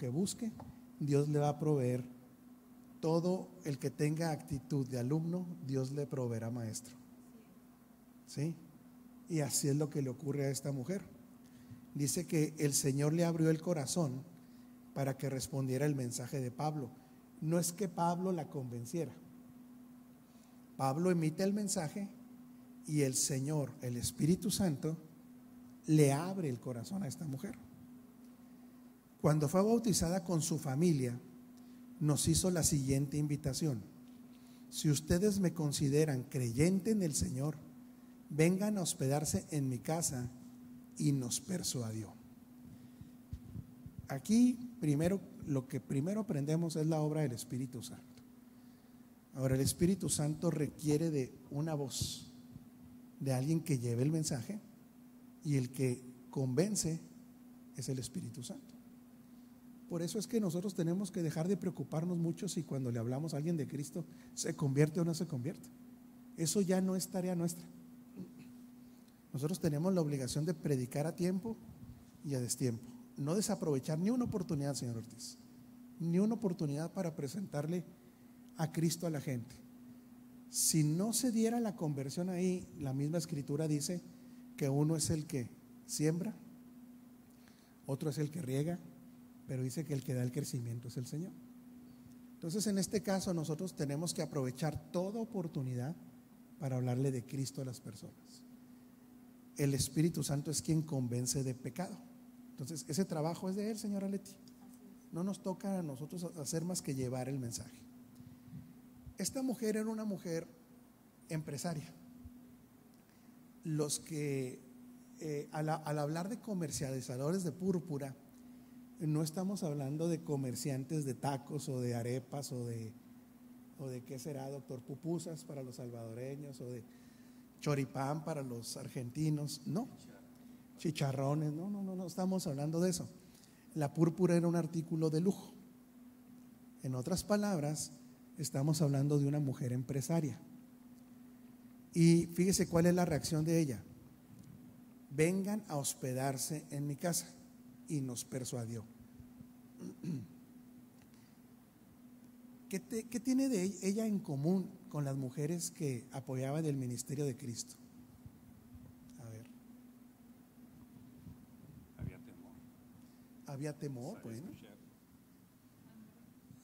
que busque, Dios le va a proveer. Todo el que tenga actitud de alumno, Dios le proveerá maestro. ¿Sí? Y así es lo que le ocurre a esta mujer. Dice que el Señor le abrió el corazón para que respondiera el mensaje de Pablo. No es que Pablo la convenciera. Pablo emite el mensaje y el Señor, el Espíritu Santo, le abre el corazón a esta mujer. Cuando fue bautizada con su familia, nos hizo la siguiente invitación: si ustedes me consideran creyente en el Señor, vengan a hospedarse en mi casa. Y nos persuadió. Aquí lo que primero aprendemos es la obra del Espíritu Santo. Ahora, el Espíritu Santo requiere de una voz, de alguien que lleve el mensaje, y el que convence es el Espíritu Santo. Por eso es que nosotros tenemos que dejar de preocuparnos mucho si cuando le hablamos a alguien de Cristo se convierte o no se convierte. Eso ya no es tarea nuestra. Nosotros tenemos la obligación de predicar a tiempo y a destiempo. No desaprovechar ni una oportunidad, señor Ortiz, ni una oportunidad para presentarle a Cristo a la gente. Si no se diera la conversión ahí, la misma Escritura dice que uno es el que siembra, otro es el que riega, pero dice que el que da el crecimiento es el Señor. Entonces, en este caso, nosotros tenemos que aprovechar toda oportunidad para hablarle de Cristo a las personas. El Espíritu Santo es quien convence de pecado. Entonces, ese trabajo es de Él, señora Leti. No nos toca a nosotros hacer más que llevar el mensaje. Esta mujer era una mujer empresaria. Los que al hablar de comercializadores de púrpura, no estamos hablando de comerciantes de tacos o de arepas o de qué será, doctor, pupusas para los salvadoreños, o de choripán para los argentinos, no, chicharrones, no estamos hablando de eso. La púrpura era un artículo de lujo. En otras palabras, estamos hablando de una mujer empresaria. Y fíjese cuál es la reacción de ella: vengan a hospedarse en mi casa. Y nos persuadió. ¿Qué tiene de ella en común con las mujeres que apoyaban el ministerio de Cristo? A ver. Había temor, bueno.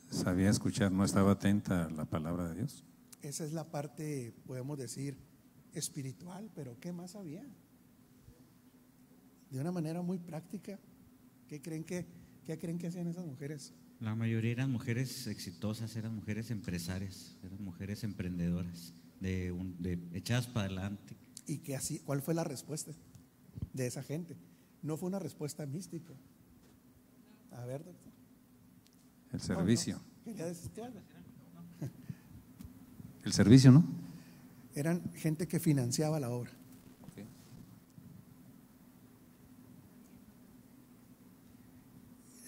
Sabía escuchar, no estaba atenta a la palabra de Dios. Esa es la parte, podemos decir, espiritual, pero ¿qué más había? De una manera muy práctica, ¿qué creen que hacían esas mujeres? La mayoría eran mujeres exitosas, eran mujeres empresarias, eran mujeres emprendedoras, echadas para adelante. ¿Y cuál fue la respuesta de esa gente? No fue una respuesta mística. A ver, doctor. El servicio. No. Quería decir algo. El servicio, ¿no? Eran gente que financiaba la obra.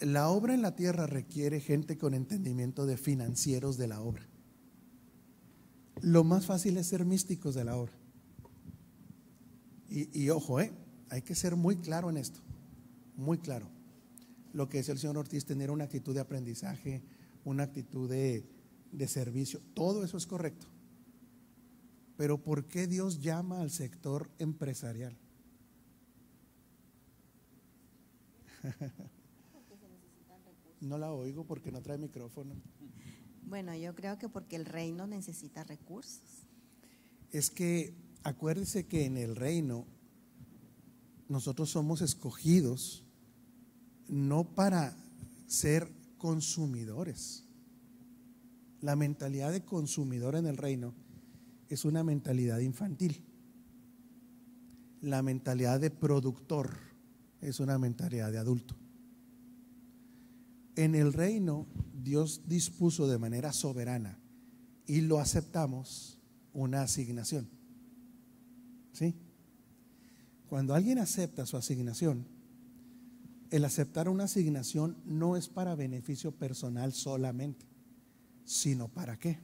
La obra en la tierra requiere gente con entendimiento de financieros de la obra. Lo más fácil es ser místicos de la obra. Y ojo, hay que ser muy claro en esto, muy claro. Lo que decía el señor Ortiz, tener una actitud de aprendizaje, una actitud de servicio, todo eso es correcto. Pero ¿por qué Dios llama al sector empresarial? No la oigo porque no trae micrófono. Bueno, yo creo que porque el reino necesita recursos. Es que acuérdese que en el reino nosotros somos escogidos no para ser consumidores. La mentalidad de consumidor en el reino es una mentalidad infantil. La mentalidad de productor es una mentalidad de adulto. En el reino, Dios dispuso de manera soberana, y lo aceptamos, una asignación. ¿Sí? Cuando alguien acepta su asignación, el aceptar una asignación no es para beneficio personal solamente, sino ¿para qué?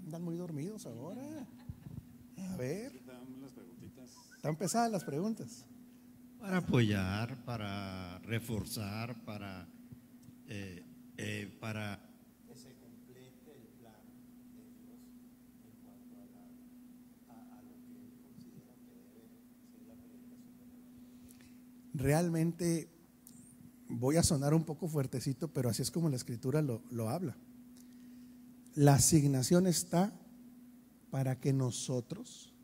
¿Andan muy dormidos ahora? A ver. Están pesadas las preguntas. Para apoyar, para reforzar, para que se complete el plan de Dios en cuanto a lo que Él considera que debe ser la predicación del Evangelio. Realmente voy a sonar un poco fuertecito, pero así es como la Escritura lo habla. La asignación está para que nosotros,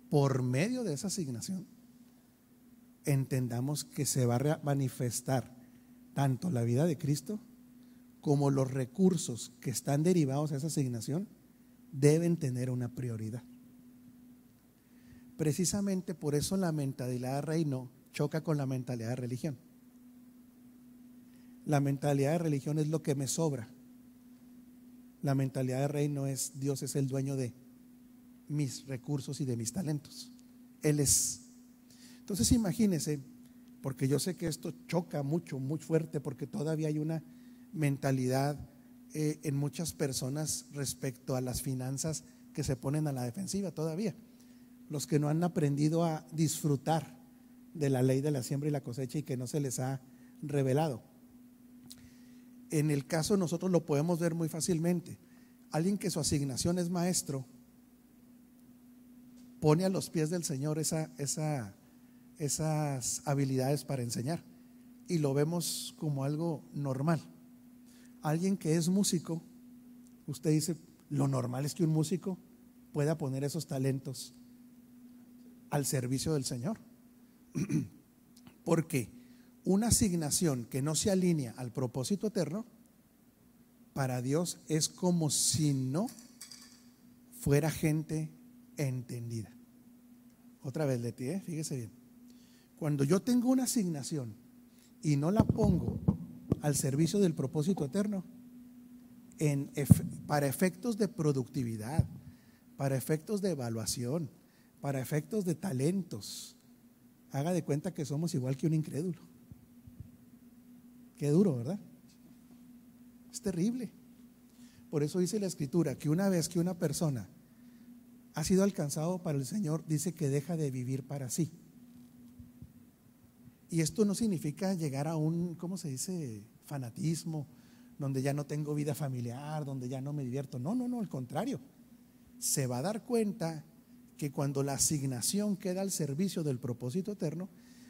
por medio de esa asignación, entendamos que se va a manifestar tanto la vida de Cristo como los recursos que están derivados de esa asignación deben tener una prioridad. Precisamente por eso la mentalidad de reino choca con la mentalidad de religión. La mentalidad de religión es lo que me sobra. La mentalidad de reino es: Dios es el dueño de mis recursos y de mis talentos. Él es. Entonces imagínense, porque yo sé que esto choca mucho, muy fuerte, porque todavía hay una mentalidad en muchas personas respecto a las finanzas que se ponen a la defensiva todavía. Los que no han aprendido a disfrutar de la ley de la siembra y la cosecha y que no se les ha revelado. En el caso nosotros lo podemos ver muy fácilmente. Alguien que su asignación es maestro pone a los pies del Señor esas habilidades para enseñar y lo vemos como algo normal. Alguien que es músico, usted dice, lo normal es que un músico pueda poner esos talentos al servicio del Señor. Porque una asignación que no se alinea al propósito eterno, para Dios es como si no fuera gente entendida. Otra vez, Leti, fíjese bien. Cuando yo tengo una asignación y no la pongo al servicio del propósito eterno, para efectos de productividad, para efectos de evaluación, para efectos de talentos, haga de cuenta que somos igual que un incrédulo. Qué duro, ¿verdad? Es terrible. Por eso dice la Escritura que una vez que una persona ha sido alcanzado para el Señor, dice que deja de vivir para sí. Y esto no significa llegar a un, ¿cómo se dice?, fanatismo, donde ya no tengo vida familiar, donde ya no me divierto. No, al contrario. Se va a dar cuenta que cuando la asignación queda al servicio del propósito eterno,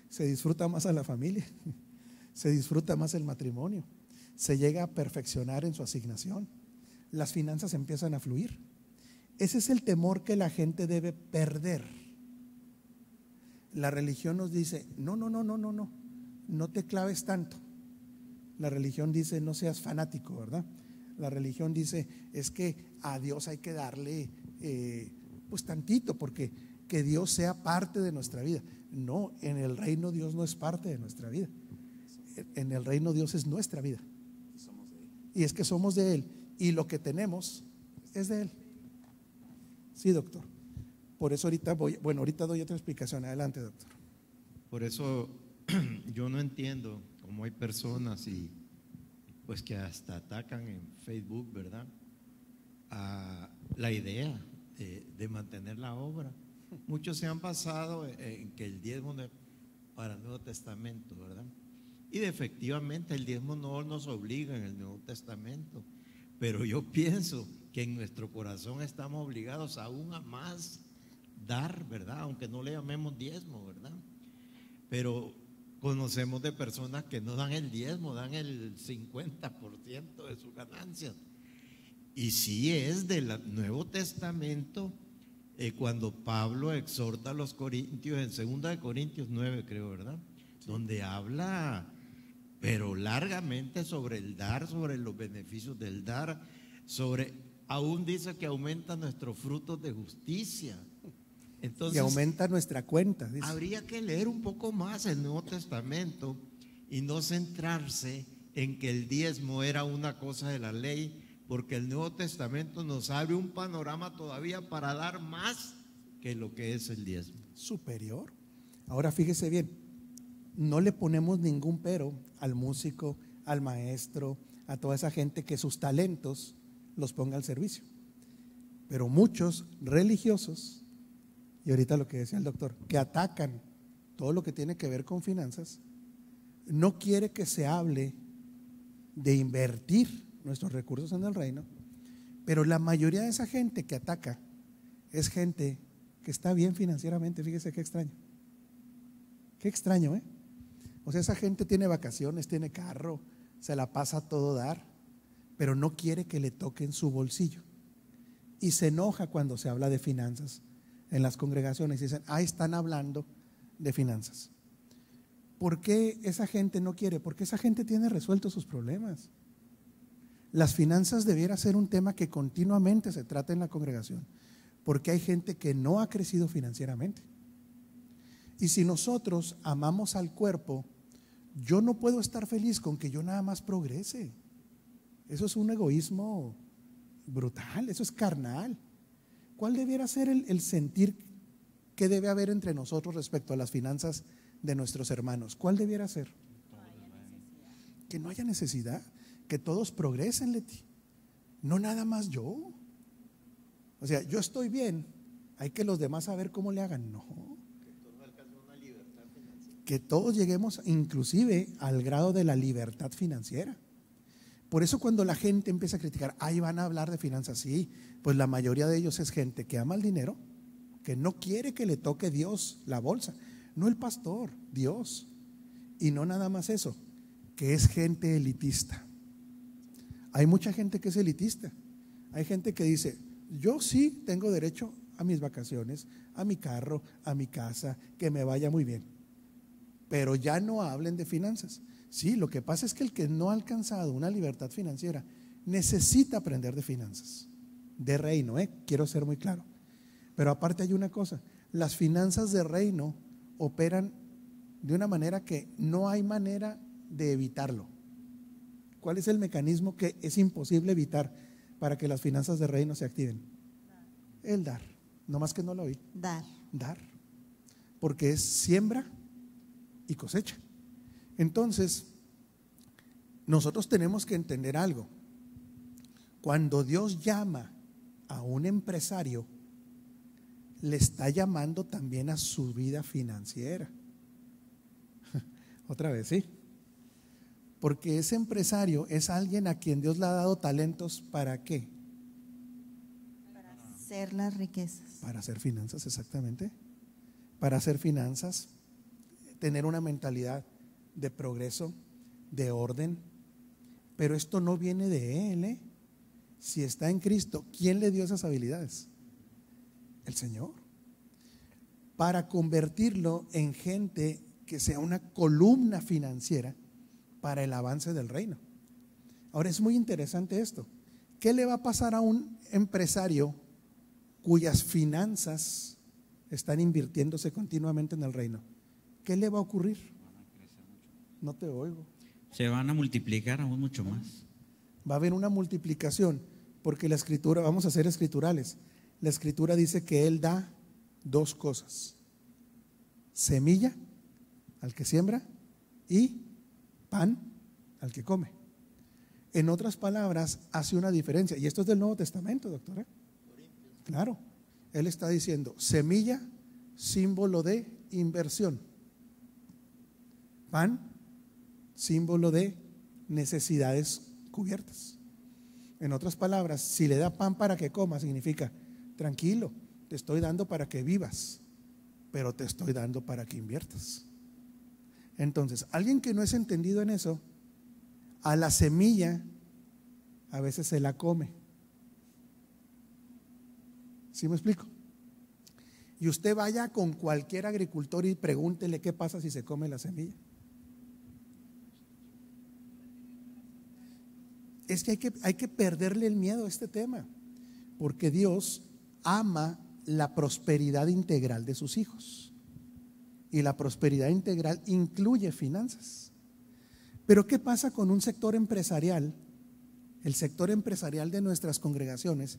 se disfruta más a la familia, se disfruta más el matrimonio, se llega a perfeccionar en su asignación, las finanzas empiezan a fluir. Ese es el temor que la gente debe perder. La religión nos dice, no te claves tanto. La religión dice, no seas fanático, ¿verdad? La religión dice, es que a Dios hay que darle pues tantito, porque que Dios sea parte de nuestra vida. No, en el reino Dios no es parte de nuestra vida. En el reino Dios es nuestra vida. Y es que somos de Él, y lo que tenemos es de Él. Sí, doctor. Por eso ahorita doy otra explicación. Adelante, doctor. Por eso yo no entiendo cómo hay personas y pues que hasta atacan en Facebook, ¿verdad?, a la idea de mantener la obra. Muchos se han basado en que el diezmo no es para el Nuevo Testamento, ¿verdad? Y efectivamente el diezmo no nos obliga en el Nuevo Testamento, pero yo pienso que en nuestro corazón estamos obligados aún a más dar, ¿verdad? Aunque no le llamemos diezmo, ¿verdad? Pero conocemos de personas que no dan el diezmo, dan el 50% de sus ganancias. Y sí es del Nuevo Testamento cuando Pablo exhorta a los corintios, en 2 Corintios 9 creo, ¿verdad? Sí. Donde habla, pero largamente sobre el dar, sobre los beneficios del dar, aún dice que aumenta nuestros frutos de justicia. Entonces, y aumenta nuestra cuenta, dice. Habría que leer un poco más el Nuevo Testamento y no centrarse en que el diezmo era una cosa de la ley, porque el Nuevo Testamento nos abre un panorama todavía para dar más que lo que es el diezmo. Superior. Ahora fíjese bien, no le ponemos ningún pero al músico, al maestro, a toda esa gente que sus talentos los ponga al servicio. Pero muchos religiosos, y ahorita lo que decía el doctor, que atacan todo lo que tiene que ver con finanzas, no quiere que se hable de invertir nuestros recursos en el reino, pero la mayoría de esa gente que ataca es gente que está bien financieramente. Fíjese qué extraño. Qué extraño, ¿eh? O sea, esa gente tiene vacaciones, tiene carro, se la pasa a todo dar, pero no quiere que le toquen su bolsillo. Y se enoja cuando se habla de finanzas en las congregaciones y dicen, están hablando de finanzas. ¿Por qué esa gente no quiere? Porque esa gente tiene resueltos sus problemas. Las finanzas debiera ser un tema que continuamente se trata en la congregación, porque hay gente que no ha crecido financieramente. Y si nosotros amamos al cuerpo, yo no puedo estar feliz con que yo nada más progrese. Eso es un egoísmo brutal, eso es carnal. ¿Cuál debiera ser el sentir que debe haber entre nosotros respecto a las finanzas de nuestros hermanos? ¿Cuál debiera ser? Que no haya necesidad, que todos progresen, Leti, no nada más yo. O sea, yo estoy bien, hay que los demás saber cómo le hagan. No, que todos lleguemos inclusive al grado de la libertad financiera. Por eso cuando la gente empieza a criticar, van a hablar de finanzas, sí, pues la mayoría de ellos es gente que ama el dinero, que no quiere que le toque Dios la bolsa, no el pastor, Dios. Y no nada más eso, que es gente elitista. Hay mucha gente que es elitista. Hay gente que dice, yo sí tengo derecho a mis vacaciones, a mi carro, a mi casa, que me vaya muy bien. Pero ya no hablen de finanzas. Sí, lo que pasa es que el que no ha alcanzado una libertad financiera necesita aprender de finanzas, de reino, quiero ser muy claro. Pero aparte hay una cosa, las finanzas de reino operan de una manera que no hay manera de evitarlo. ¿Cuál es el mecanismo que es imposible evitar para que las finanzas de reino se activen? El dar, no más que no lo oí. Dar, porque es siembra y cosecha. Entonces, nosotros tenemos que entender algo. Cuando Dios llama a un empresario, le está llamando también a su vida financiera. Otra vez, ¿sí? Porque ese empresario es alguien a quien Dios le ha dado talentos. ¿Para qué? Para hacer las riquezas. Para hacer finanzas, exactamente. Para hacer finanzas, tener una mentalidad de progreso, de orden. Pero esto no viene de él, Si está en Cristo, ¿quién le dio esas habilidades? El Señor. Para convertirlo en gente que sea una columna financiera para el avance del reino. Ahora es muy interesante esto. ¿Qué le va a pasar a un empresario cuyas finanzas están invirtiéndose continuamente en el reino? ¿Qué le va a ocurrir? No te oigo. Se van a multiplicar aún mucho más. Va a haber una multiplicación, porque la escritura, vamos a ser escriturales, la escritura dice que Él da dos cosas: semilla al que siembra y pan al que come. En otras palabras, hace una diferencia. Y esto es del Nuevo Testamento, doctora. Claro, Él está diciendo semilla, símbolo de inversión; pan, símbolo de necesidades cubiertas. En otras palabras, si le da pan para que coma, significa, tranquilo, te estoy dando para que vivas, pero te estoy dando para que inviertas. Entonces, alguien que no es entendido en eso, a la semilla a veces se la come. ¿Sí me explico? Y usted vaya con cualquier agricultor y pregúntele qué pasa si se come la semilla. Es que hay que perderle el miedo a este tema, porque Dios ama la prosperidad integral de sus hijos, y la prosperidad integral incluye finanzas. Pero ¿qué pasa con un sector empresarial, el sector empresarial de nuestras congregaciones,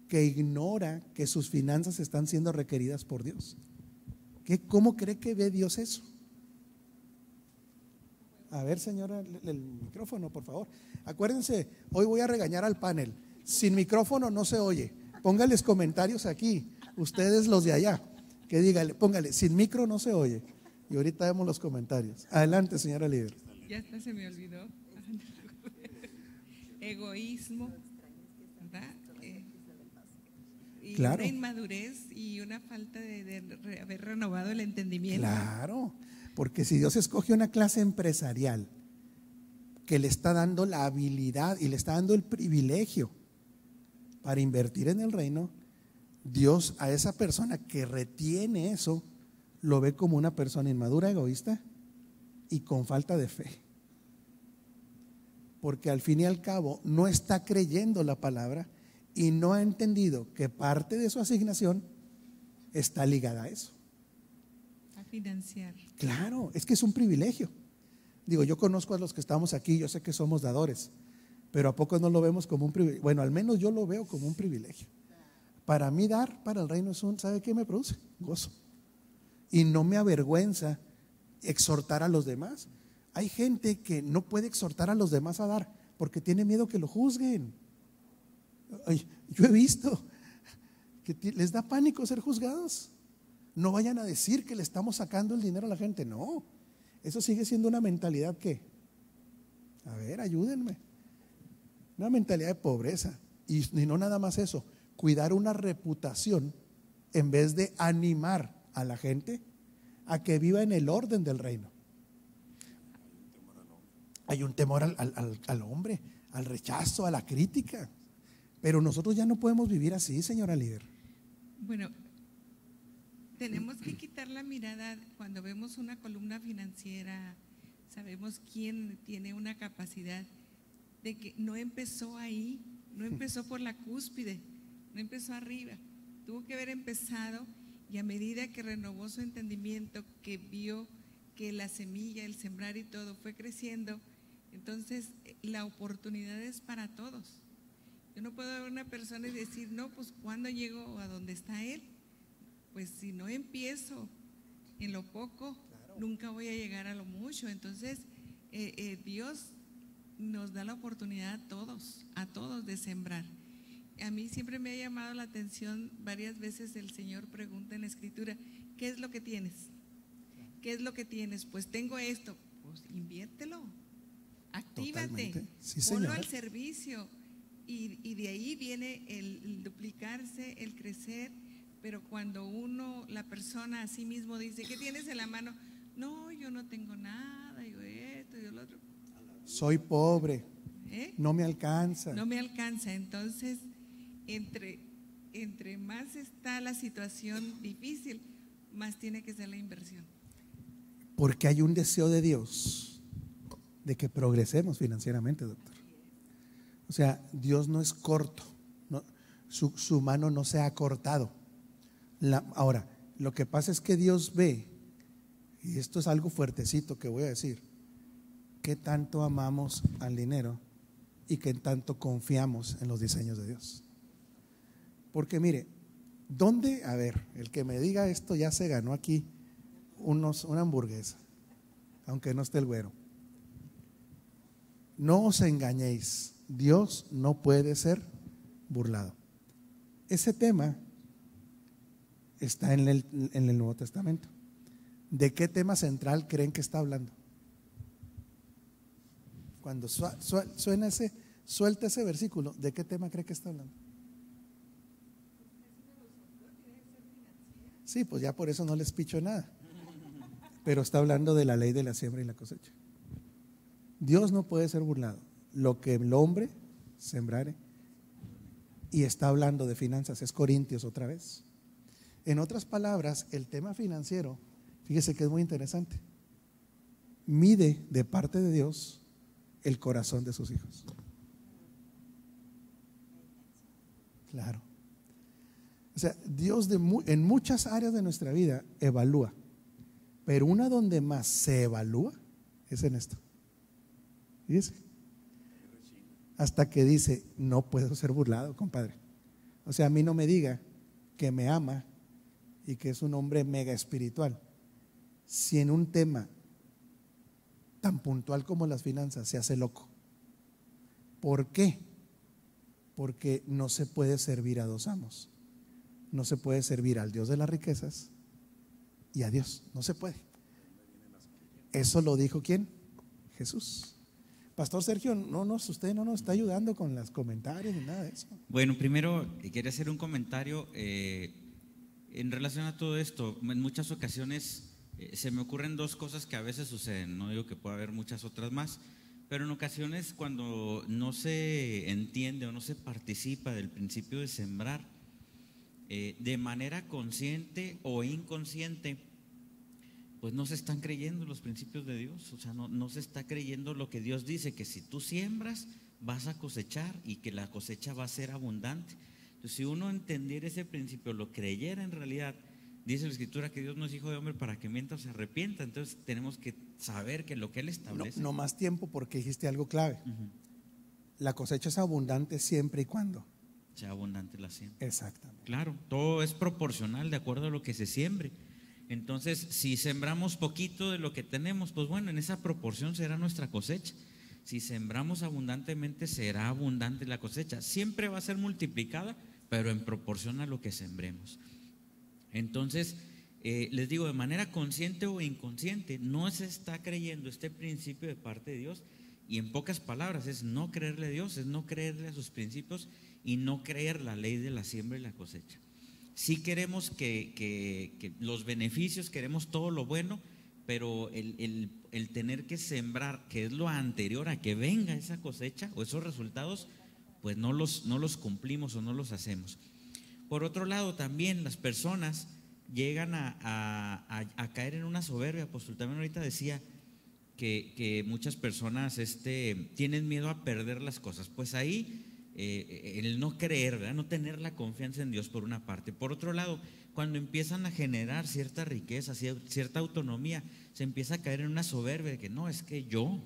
que ignora que sus finanzas están siendo requeridas por Dios? ¿Cómo cree que ve Dios eso? A ver, señora, el micrófono, por favor. Acuérdense, hoy voy a regañar al panel. Sin micrófono no se oye. Póngales comentarios aquí, ustedes los de allá, que díganle, póngale, sin micro no se oye. Y ahorita vemos los comentarios. Adelante, señora líder. Ya hasta se me olvidó. Egoísmo, ¿verdad? Y Claro. una inmadurez y una falta de haber renovado el entendimiento. Claro, porque si Dios escoge una clase empresarial que le está dando la habilidad y le está dando el privilegio para invertir en el reino, Dios a esa persona que retiene eso lo ve como una persona inmadura, egoísta y con falta de fe. Porque al fin y al cabo no está creyendo la palabra y no ha entendido que parte de su asignación está ligada a eso. A financiar. Claro, es que es un privilegio. Digo, yo conozco a los que estamos aquí, yo sé que somos dadores, pero ¿a poco no lo vemos como un privilegio? Bueno, al menos yo lo veo como un privilegio. Para mí dar para el reino es ¿sabe qué me produce? Gozo. Y no me avergüenza exhortar a los demás. Hay gente que no puede exhortar a los demás a dar porque tiene miedo que lo juzguen. Ay, yo he visto que les da pánico ser juzgados. No vayan a decir que le estamos sacando el dinero a la gente. No, eso sigue siendo una mentalidad que, a ver, ayúdenme, una mentalidad de pobreza. Y no nada más eso, cuidar una reputación en vez de animar a la gente a que viva en el orden del reino. Hay un temor al hombre, al rechazo, a la crítica. Pero nosotros ya no podemos vivir así, señora líder. Bueno, tenemos que quitar la mirada cuando vemos una columna financiera, sabemos quién tiene una capacidad de que no empezó ahí, no empezó por la cúspide, no empezó arriba, tuvo que haber empezado y a medida que renovó su entendimiento, que vio que la semilla, el sembrar y todo fue creciendo, entonces la oportunidad es para todos. Yo no puedo ver una persona y decir, no, pues ¿cuándo llego a donde está él? Pues si no empiezo en lo poco, nunca voy a llegar a lo mucho. Entonces, Dios nos da la oportunidad a todos de sembrar. A mí siempre me ha llamado la atención, varias veces el Señor pregunta en la Escritura, ¿qué es lo que tienes? ¿Qué es lo que tienes? Pues tengo esto, pues inviértelo, actívate, sí, ponlo señor. al servicio. Y de ahí viene el duplicarse, el crecer, pero cuando la persona a sí mismo dice, ¿qué tienes en la mano? No, yo no tengo nada, yo esto, yo lo otro. Soy pobre, no me alcanza. No me alcanza, entonces entre más está la situación difícil, más tiene que ser la inversión. Porque hay un deseo de Dios de que progresemos financieramente, doctor. O sea, Dios no es corto, no, su mano no se ha cortado. Ahora, lo que pasa es que Dios ve, y esto es algo fuertecito que voy a decir, qué tanto amamos al dinero y qué tanto confiamos en los diseños de Dios. Porque mire, ¿dónde? A ver, el que me diga esto ya se ganó aquí una hamburguesa, aunque no esté el güero. No os engañéis, Dios no puede ser burlado. Ese tema está en el Nuevo Testamento. ¿De qué tema central creen que está hablando? Cuando suelta ese versículo, ¿de qué tema cree que está hablando? Sí, pues ya por eso no les picho nada. Pero está hablando de la ley de la siembra y la cosecha. Dios no puede ser burlado. Lo que el hombre sembrare. Y está hablando de finanzas, es Corintios otra vez. En otras palabras, el tema financiero, fíjese que es muy interesante. Mide de parte de Dios el corazón de sus hijos. Claro. O sea, Dios en muchas áreas de nuestra vida evalúa, pero una donde más se evalúa es en esto. Fíjese. Hasta que dice, no puedo ser burlado, compadre. O sea, a mí no me diga que me ama y que es un hombre mega espiritual, si en un tema tan puntual como las finanzas se hace loco. ¿Por qué? Porque no se puede servir a dos amos. No se puede servir al Dios de las riquezas y a Dios. No se puede. Eso lo dijo ¿quién? Jesús. Pastor Sergio, usted no nos está ayudando con los comentarios ni nada de eso. Bueno, primero quería hacer un comentario en relación a todo esto. En muchas ocasiones se me ocurren dos cosas que a veces suceden, no digo que pueda haber muchas otras más, pero en ocasiones cuando no se entiende o no se participa del principio de sembrar de manera consciente o inconsciente, pues no se están creyendo los principios de Dios. O sea, no se está creyendo lo que Dios dice, que si tú siembras vas a cosechar y que la cosecha va a ser abundante. Entonces, si uno entendiera ese principio, lo creyera en realidad, dice la Escritura que Dios no es hijo de hombre para que mienta o se arrepienta. Entonces tenemos que saber que lo que Él establece. No más tiempo, porque dijiste algo clave. La cosecha es abundante siempre y cuando sea abundante la siembra. Exactamente. Claro, todo es proporcional de acuerdo a lo que se siembre. Entonces, si sembramos poquito de lo que tenemos, pues bueno, en esa proporción será nuestra cosecha. Si sembramos abundantemente, será abundante la cosecha. Siempre va a ser multiplicada, pero en proporción a lo que sembremos. Entonces, les digo, de manera consciente o inconsciente, no se está creyendo este principio de parte de Dios. Y en pocas palabras, es no creerle a Dios, es no creerle a sus principios y no creer la ley de la siembra y la cosecha. Sí queremos que los beneficios, queremos todo lo bueno, pero el tener que sembrar, que es lo anterior a que venga esa cosecha o esos resultados, pues no los cumplimos o no los hacemos. Por otro lado, también las personas llegan a caer en una soberbia. Apóstol también ahorita decía que muchas personas tienen miedo a perder las cosas. Pues ahí el no creer, ¿verdad? No tener la confianza en Dios por una parte. Por otro lado, cuando empiezan a generar cierta riqueza, cierta autonomía, se empieza a caer en una soberbia de que no, es que yo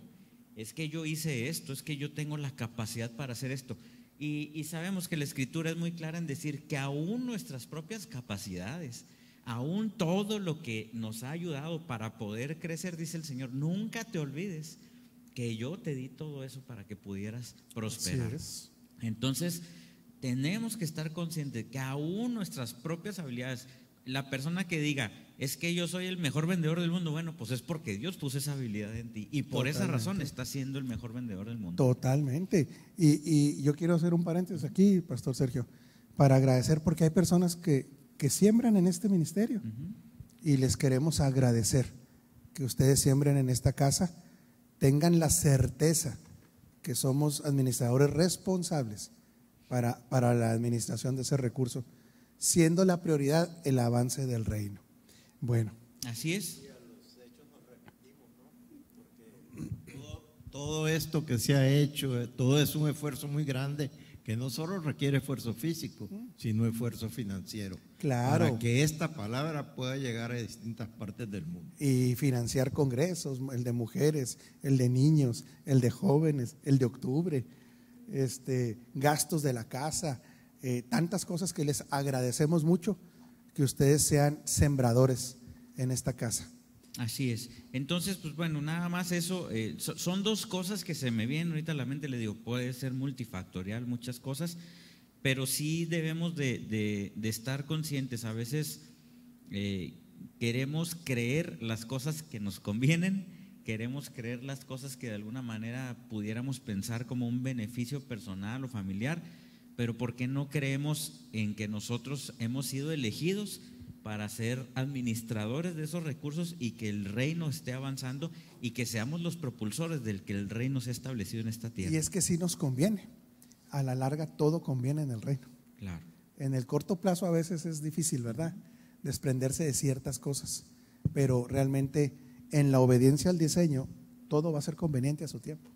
hice esto, es que yo tengo la capacidad para hacer esto. Y sabemos que la Escritura es muy clara en decir que aún nuestras propias capacidades, aún todo lo que nos ha ayudado para poder crecer, dice el Señor, nunca te olvides que yo te di todo eso para que pudieras prosperar. Entonces, tenemos que estar conscientes que aún nuestras propias habilidades, la persona que diga, es que yo soy el mejor vendedor del mundo, bueno, pues es porque Dios puso esa habilidad en ti y por esa razón está siendo el mejor vendedor del mundo. Totalmente. Y yo quiero hacer un paréntesis aquí, Pastor Sergio, para agradecer, porque hay personas que siembran en este ministerio y les queremos agradecer que ustedes siembren en esta casa, tengan la certeza que somos administradores responsables para la administración de ese recurso, siendo la prioridad el avance del reino. Bueno. Así es. Y a los hechos nos remitimos, ¿no? Porque todo esto que se ha hecho, todo es un esfuerzo muy grande que no solo requiere esfuerzo físico, sino esfuerzo financiero. Claro. Para que esta palabra pueda llegar a distintas partes del mundo. Y financiar congresos, el de mujeres, el de niños, el de jóvenes, el de octubre, gastos de la casa, tantas cosas que les agradecemos mucho que ustedes sean sembradores en esta casa. Así es. Entonces, pues bueno, nada más eso, son dos cosas que se me vienen ahorita a la mente. Le digo, puede ser multifactorial muchas cosas, pero sí debemos de estar conscientes. A veces queremos creer las cosas que nos convienen, queremos creer las cosas que de alguna manera pudiéramos pensar como un beneficio personal o familiar, pero ¿por qué no creemos en que nosotros hemos sido elegidos para ser administradores de esos recursos y que el reino esté avanzando y que seamos los propulsores del que el reino se ha establecido en esta tierra? Y es que sí nos conviene, a la larga todo conviene en el reino. Claro. En el corto plazo a veces es difícil, ¿verdad?, desprenderse de ciertas cosas, pero realmente en la obediencia al diseño todo va a ser conveniente a su tiempo.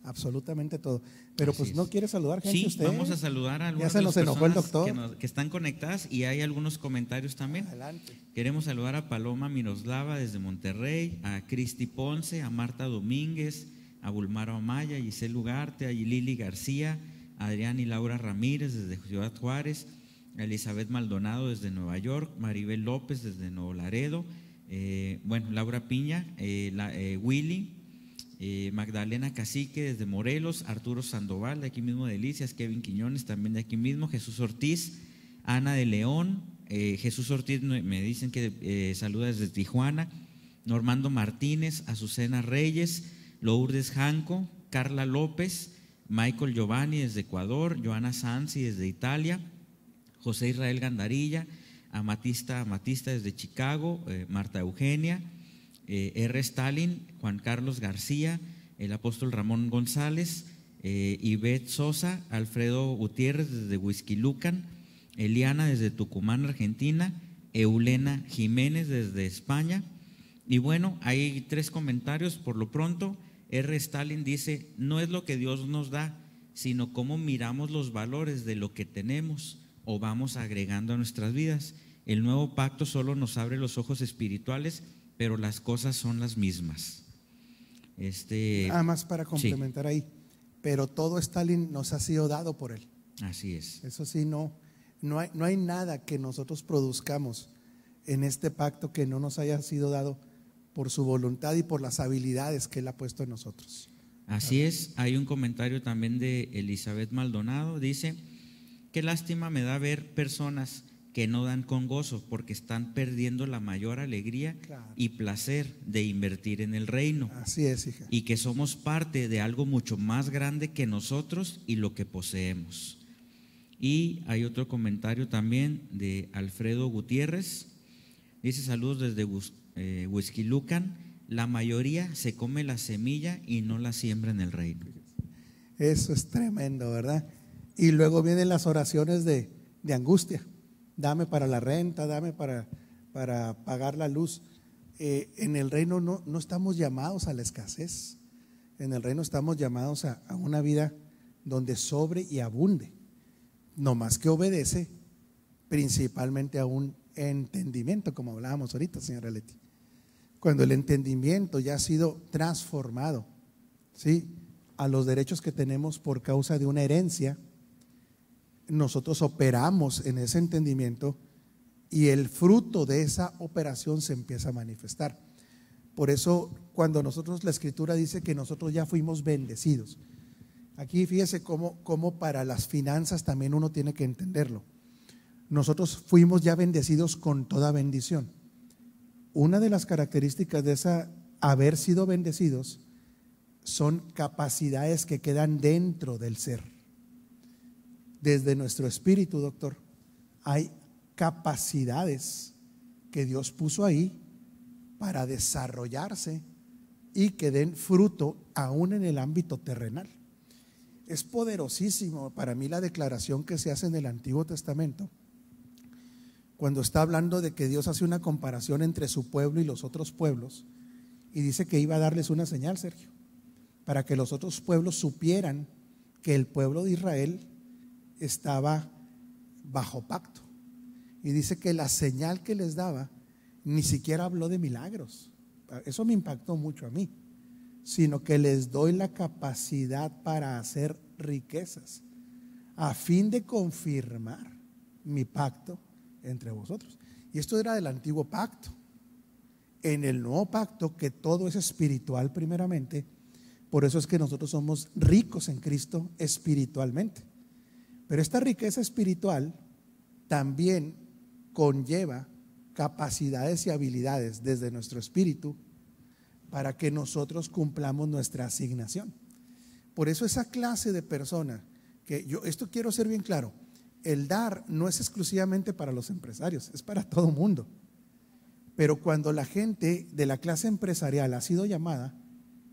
Absolutamente todo. Pero Así pues es. no quiere saludar gente. Sí, usted. vamos a saludar a algunas Ya se nos de las enojó el personas doctor. que están conectadas y hay algunos comentarios también. Adelante. Queremos saludar a Paloma Miroslava desde Monterrey, a Cristi Ponce, a Marta Domínguez, a Bulmaro Amaya, a Giselle Ugarte, a Lili García, a Adrián y Laura Ramírez desde Ciudad Juárez, a Elizabeth Maldonado desde Nueva York, Maribel López desde Nuevo Laredo, Laura Piña, Willy, Magdalena Cacique desde Morelos, Arturo Sandoval de aquí mismo de Delicias, Kevin Quiñones también de aquí mismo, Jesús Ortiz, Ana de León, Jesús Ortiz me dicen que saluda desde Tijuana, Normando Martínez, Azucena Reyes, Lourdes Janco, Carla López, Michael Giovanni desde Ecuador, Joana Sansi desde Italia, José Israel Gandarilla, Amatista desde Chicago, Marta Eugenia, R. Stalin, Juan Carlos García, el apóstol Ramón González, Ivette Sosa, Alfredo Gutiérrez desde Huixquilucan, Eliana desde Tucumán, Argentina, Eulena Jiménez desde España. Y bueno, hay 3 comentarios por lo pronto. R. Stalin dice: no es lo que Dios nos da, sino cómo miramos los valores de lo que tenemos o vamos agregando a nuestras vidas. El nuevo pacto solo nos abre los ojos espirituales, pero las cosas son las mismas. Nada más para complementar ahí, pero todo Stalin nos ha sido dado por él. Así es. Eso sí, no hay nada que nosotros produzcamos en este pacto que no nos haya sido dado por su voluntad y por las habilidades que Él ha puesto en nosotros. Así es. Hay un comentario también de Elizabeth Maldonado, dice: qué lástima me da ver personas que no dan con gozo porque están perdiendo la mayor alegría y placer de invertir en el reino. Así es, hija. Y que somos parte de algo mucho más grande que nosotros y lo que poseemos. Y hay otro comentario también de Alfredo Gutiérrez, dice: saludos desde Huixquilucan, la mayoría se come la semilla y no la siembra en el reino. Eso es tremendo, ¿verdad? Y luego vienen las oraciones de angustia: dame para la renta, dame para pagar la luz. En el reino no estamos llamados a la escasez. En el reino estamos llamados a una vida donde sobre y abunde, no más que obedece principalmente a un entendimiento, como hablábamos ahorita, señora Leti. Cuando el entendimiento ya ha sido transformado, ¿sí?, a los derechos que tenemos por causa de una herencia, nosotros operamos en ese entendimiento y el fruto de esa operación se empieza a manifestar. Por eso, cuando nosotros, la Escritura dice que nosotros ya fuimos bendecidos. Aquí fíjese cómo para las finanzas también uno tiene que entenderlo. Nosotros fuimos ya bendecidos con toda bendición. Una de las características de esa haber sido bendecidos son capacidades que quedan dentro del ser. Desde nuestro espíritu, doctor, hay capacidades que Dios puso ahí para desarrollarse y que den fruto aún en el ámbito terrenal. Es poderosísimo para mí la declaración que se hace en el Antiguo Testamento, cuando está hablando de que Dios hace una comparación entre su pueblo y los otros pueblos, y dice que iba a darles una señal, Sergio, para que los otros pueblos supieran que el pueblo de Israel estaba bajo pacto. Y dice que la señal que les daba ni siquiera habló de milagros. Eso me impactó mucho a mí, sino que les doy la capacidad para hacer riquezas a fin de confirmar mi pacto entre vosotros. Y esto era del antiguo pacto. En el nuevo pacto, que todo es espiritual primeramente, por eso es que nosotros somos ricos en Cristo espiritualmente. Pero esta riqueza espiritual también conlleva capacidades y habilidades desde nuestro espíritu para que nosotros cumplamos nuestra asignación. Por eso esa clase de persona, esto quiero ser bien claro, el dar no es exclusivamente para los empresarios, es para todo mundo. Pero cuando la gente de la clase empresarial ha sido llamada,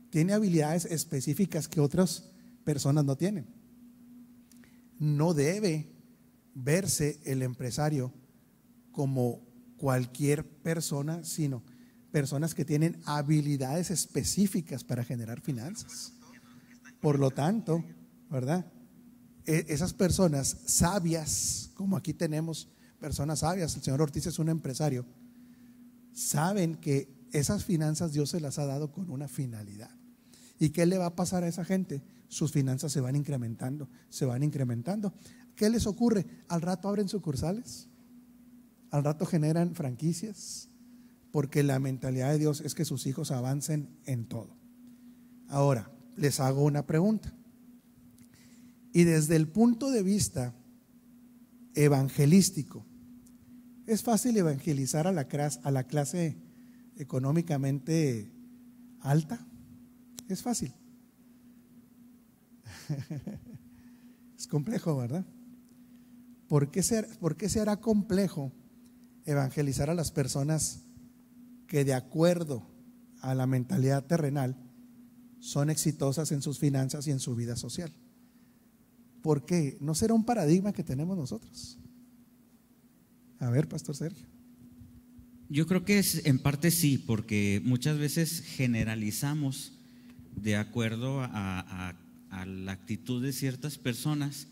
tiene habilidades específicas que otras personas no tienen. No debe verse el empresario como cualquier persona, sino personas que tienen habilidades específicas para generar finanzas. Por lo tanto, ¿verdad?, esas personas sabias, como aquí tenemos personas sabias, el señor Ortiz es un empresario, saben que esas finanzas Dios se las ha dado con una finalidad. ¿Y qué le va a pasar a esa gente? Sus finanzas se van incrementando, se van incrementando. ¿Qué les ocurre? Al rato abren sucursales, al rato generan franquicias, porque la mentalidad de Dios es que sus hijos avancen en todo. Ahora, les hago una pregunta. Y desde el punto de vista evangelístico, ¿es fácil evangelizar a la clase económicamente alta, es fácil. Es complejo, ¿verdad? ¿Por qué será complejo evangelizar a las personas que de acuerdo a la mentalidad terrenal son exitosas en sus finanzas y en su vida social? ¿Por qué? ¿No será un paradigma que tenemos nosotros? A ver, Pastor Sergio. Yo creo que en parte sí, porque muchas veces generalizamos de acuerdo a la actitud de ciertas personas,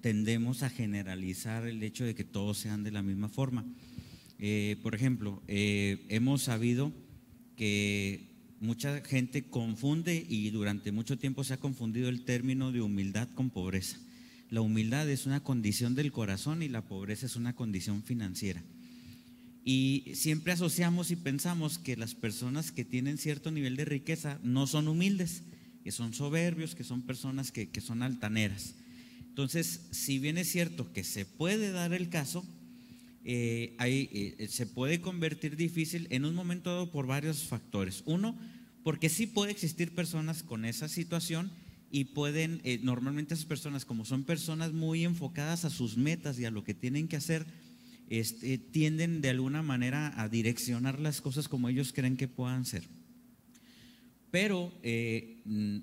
tendemos a generalizar el hecho de que todos sean de la misma forma. Por ejemplo, hemos sabido que mucha gente confunde, y durante mucho tiempo se ha confundido el término de humildad con pobreza. La humildad es una condición del corazón y la pobreza es una condición financiera. Y siempre asociamos y pensamos que las personas que tienen cierto nivel de riqueza no son humildes, que son soberbios, que son personas que son altaneras. Entonces, si bien es cierto que se puede dar el caso, se puede convertir difícil en un momento dado por varios factores. Uno, porque sí puede existir personas con esa situación y pueden, normalmente esas personas, como son personas muy enfocadas a sus metas y a lo que tienen que hacer, tienden de alguna manera a direccionar las cosas como ellos creen que puedan ser. Pero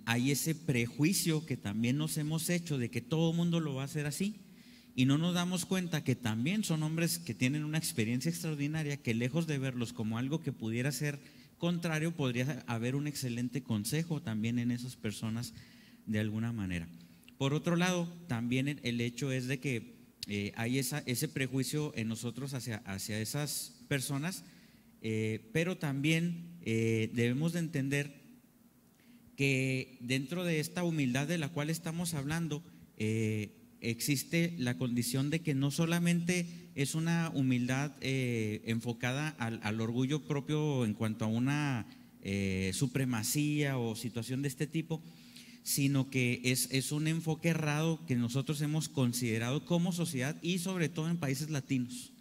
hay ese prejuicio que también nos hemos hecho de que todo el mundo lo va a hacer así, y no nos damos cuenta que también son hombres que tienen una experiencia extraordinaria, que lejos de verlos como algo que pudiera ser contrario, podría haber un excelente consejo también en esas personas de alguna manera. Por otro lado, también el hecho es de que hay ese prejuicio en nosotros hacia esas personas, pero también debemos de entender que dentro de esta humildad de la cual estamos hablando, existe la condición de que no solamente es una humildad enfocada al orgullo propio en cuanto a una supremacía o situación de este tipo, sino que es un enfoque errado que nosotros hemos considerado como sociedad, y sobre todo en países latinos,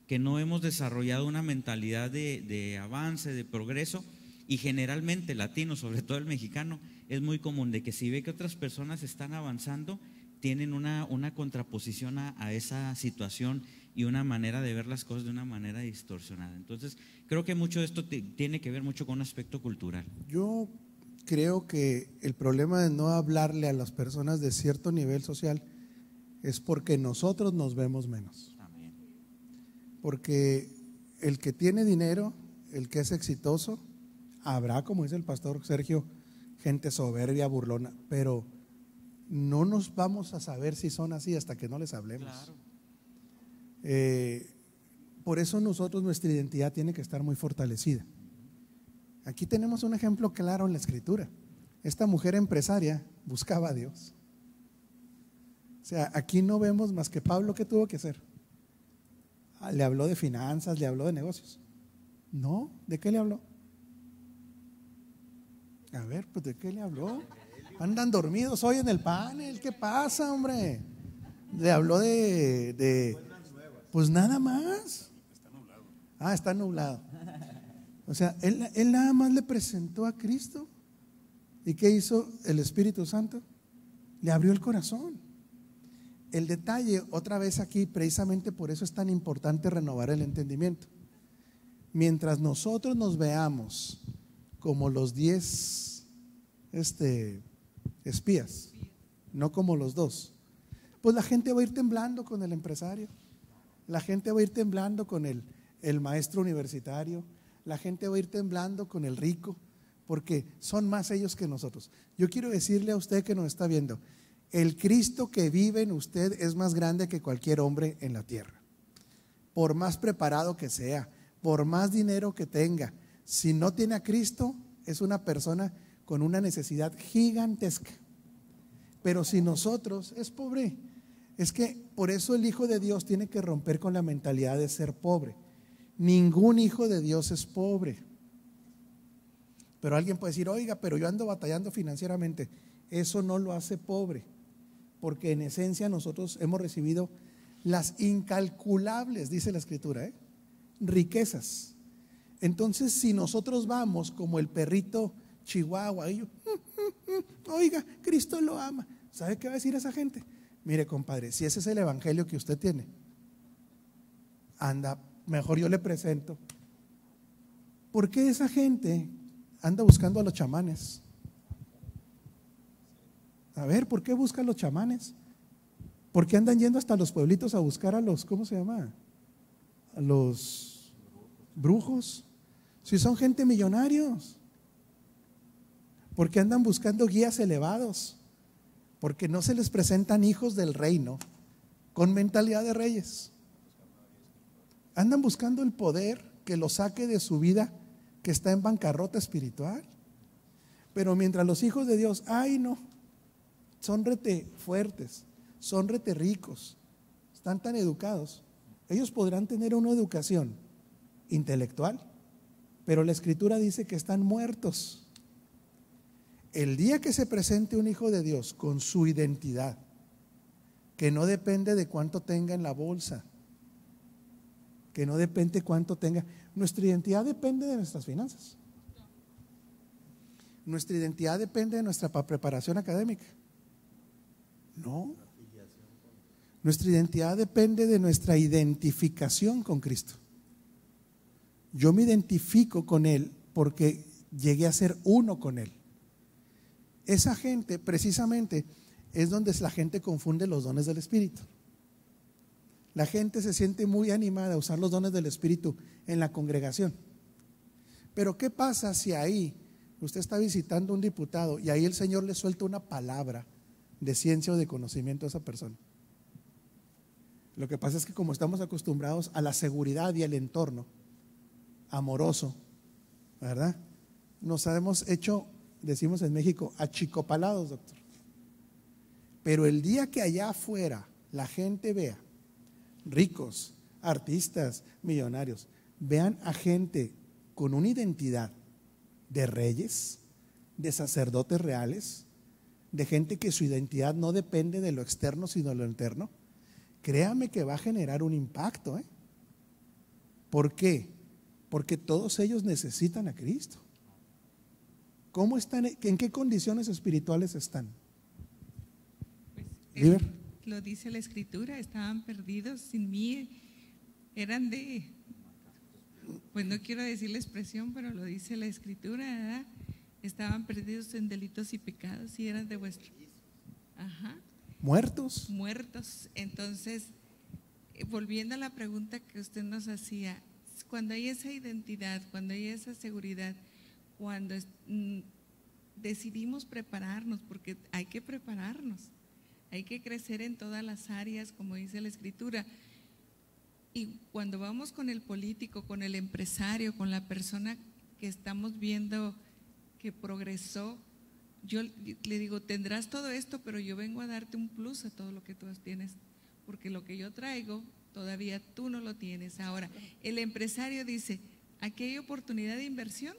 que no hemos desarrollado una mentalidad de avance, de progreso. Y generalmente el latino, sobre todo el mexicano, es muy común de que si ve que otras personas están avanzando, tienen una contraposición a esa situación y una manera de ver las cosas de una manera distorsionada. Entonces, creo que mucho de esto tiene que ver mucho con un aspecto cultural. Yo creo que el problema de no hablarle a las personas de cierto nivel social es porque nosotros nos vemos menos. Amén. Porque el que tiene dinero, el que es exitoso, habrá, como dice el pastor Sergio, gente soberbia, burlona, pero no nos vamos a saber si son así hasta que no les hablemos. Claro. Por eso nuestra identidad tiene que estar muy fortalecida. Aquí tenemos un ejemplo claro en la Escritura. Esta mujer empresaria buscaba a Dios. O sea, aquí no vemos más que Pablo. ¿Qué tuvo que hacer? Le habló de finanzas, le habló de negocios. No, ¿de qué le habló? A ver, pues ¿de qué le habló? Andan dormidos hoy en el panel. ¿Qué pasa, hombre? Le habló pues nada más. Está nublado. O sea, él nada más le presentó a Cristo. ¿Y qué hizo el Espíritu Santo? Le abrió el corazón. El detalle, otra vez aquí, precisamente por eso es tan importante renovar el entendimiento. Mientras nosotros nos veamos como los 10 espías, no como los 2, pues la gente va a ir temblando con el empresario, la gente va a ir temblando con el maestro universitario, la gente va a ir temblando con el rico, porque son más ellos que nosotros. Yo quiero decirle a usted que nos está viendo, el Cristo que vive en usted es más grande que cualquier hombre en la tierra. Por más preparado que sea, por más dinero que tenga, si no tiene a Cristo, es una persona con una necesidad gigantesca. Pero si nosotros, es pobre. Es que por eso el Hijo de Dios tiene que romper con la mentalidad de ser pobre. Ningún hijo de Dios es pobre. Pero alguien puede decir, oiga, pero yo ando batallando financieramente. Eso no lo hace pobre, porque en esencia nosotros hemos recibido las incalculables, dice la Escritura, riquezas. Entonces, si nosotros vamos como el perrito chihuahua, y yo, oiga, Cristo lo ama, ¿sabe qué va a decir esa gente? Mire, compadre, si ese es el evangelio que usted tiene, anda, mejor yo le presento. ¿Por qué esa gente anda buscando a los chamanes? A ver, ¿por qué buscan los chamanes? ¿Por qué andan yendo hasta los pueblitos a buscar a los, ¿cómo se llama? A los brujos. Si son gente millonarios. ¿Por qué andan buscando guías elevados? Porque no se les presentan hijos del reino con mentalidad de reyes. Andan buscando el poder que los saque de su vida que está en bancarrota espiritual. Pero mientras los hijos de Dios, ay no, son rete fuertes, son rete ricos, están tan educados, ellos podrán tener una educación intelectual, pero la Escritura dice que están muertos. El día que se presente un hijo de Dios con su identidad, que no depende de cuánto tenga en la bolsa, que no depende cuánto tenga, nuestra identidad depende de nuestras finanzas. Nuestra identidad depende de nuestra preparación académica. No. Nuestra identidad depende de nuestra identificación con Cristo. Yo me identifico con Él porque llegué a ser uno con Él. Esa gente precisamente es donde la gente confunde los dones del Espíritu. La gente se siente muy animada a usar los dones del Espíritu en la congregación. Pero ¿qué pasa si ahí usted está visitando a un diputado y ahí el Señor le suelta una palabra de ciencia o de conocimiento a esa persona? Lo que pasa es que como estamos acostumbrados a la seguridad y al entorno amoroso, ¿verdad? Nos hemos hecho, decimos en México, achicopalados, doctor. Pero el día que allá afuera la gente vea ricos, artistas, millonarios, vean a gente con una identidad de reyes, de sacerdotes reales, de gente que su identidad no depende de lo externo sino de lo interno, créame que va a generar un impacto, ¿eh? ¿Por qué? Porque todos ellos necesitan a Cristo. ¿Cómo están? ¿En qué condiciones espirituales están? Pues, lo dice la Escritura, estaban perdidos sin mí, eran de, pues no quiero decir la expresión, pero lo dice la Escritura, ¿verdad? Estaban perdidos en delitos y pecados y eran de vuestro. Ajá. Muertos. Muertos. Entonces, volviendo a la pregunta que usted nos hacía, cuando hay esa identidad, cuando hay esa seguridad, cuando decidimos prepararnos, porque hay que prepararnos, hay que crecer en todas las áreas, como dice la Escritura. Y cuando vamos con el político, con el empresario, con la persona que estamos viendo que progresó, yo le digo, tendrás todo esto, pero yo vengo a darte un plus a todo lo que tú tienes, porque lo que yo traigo todavía tú no lo tienes. Ahora, el empresario dice, aquí hay oportunidad de inversión,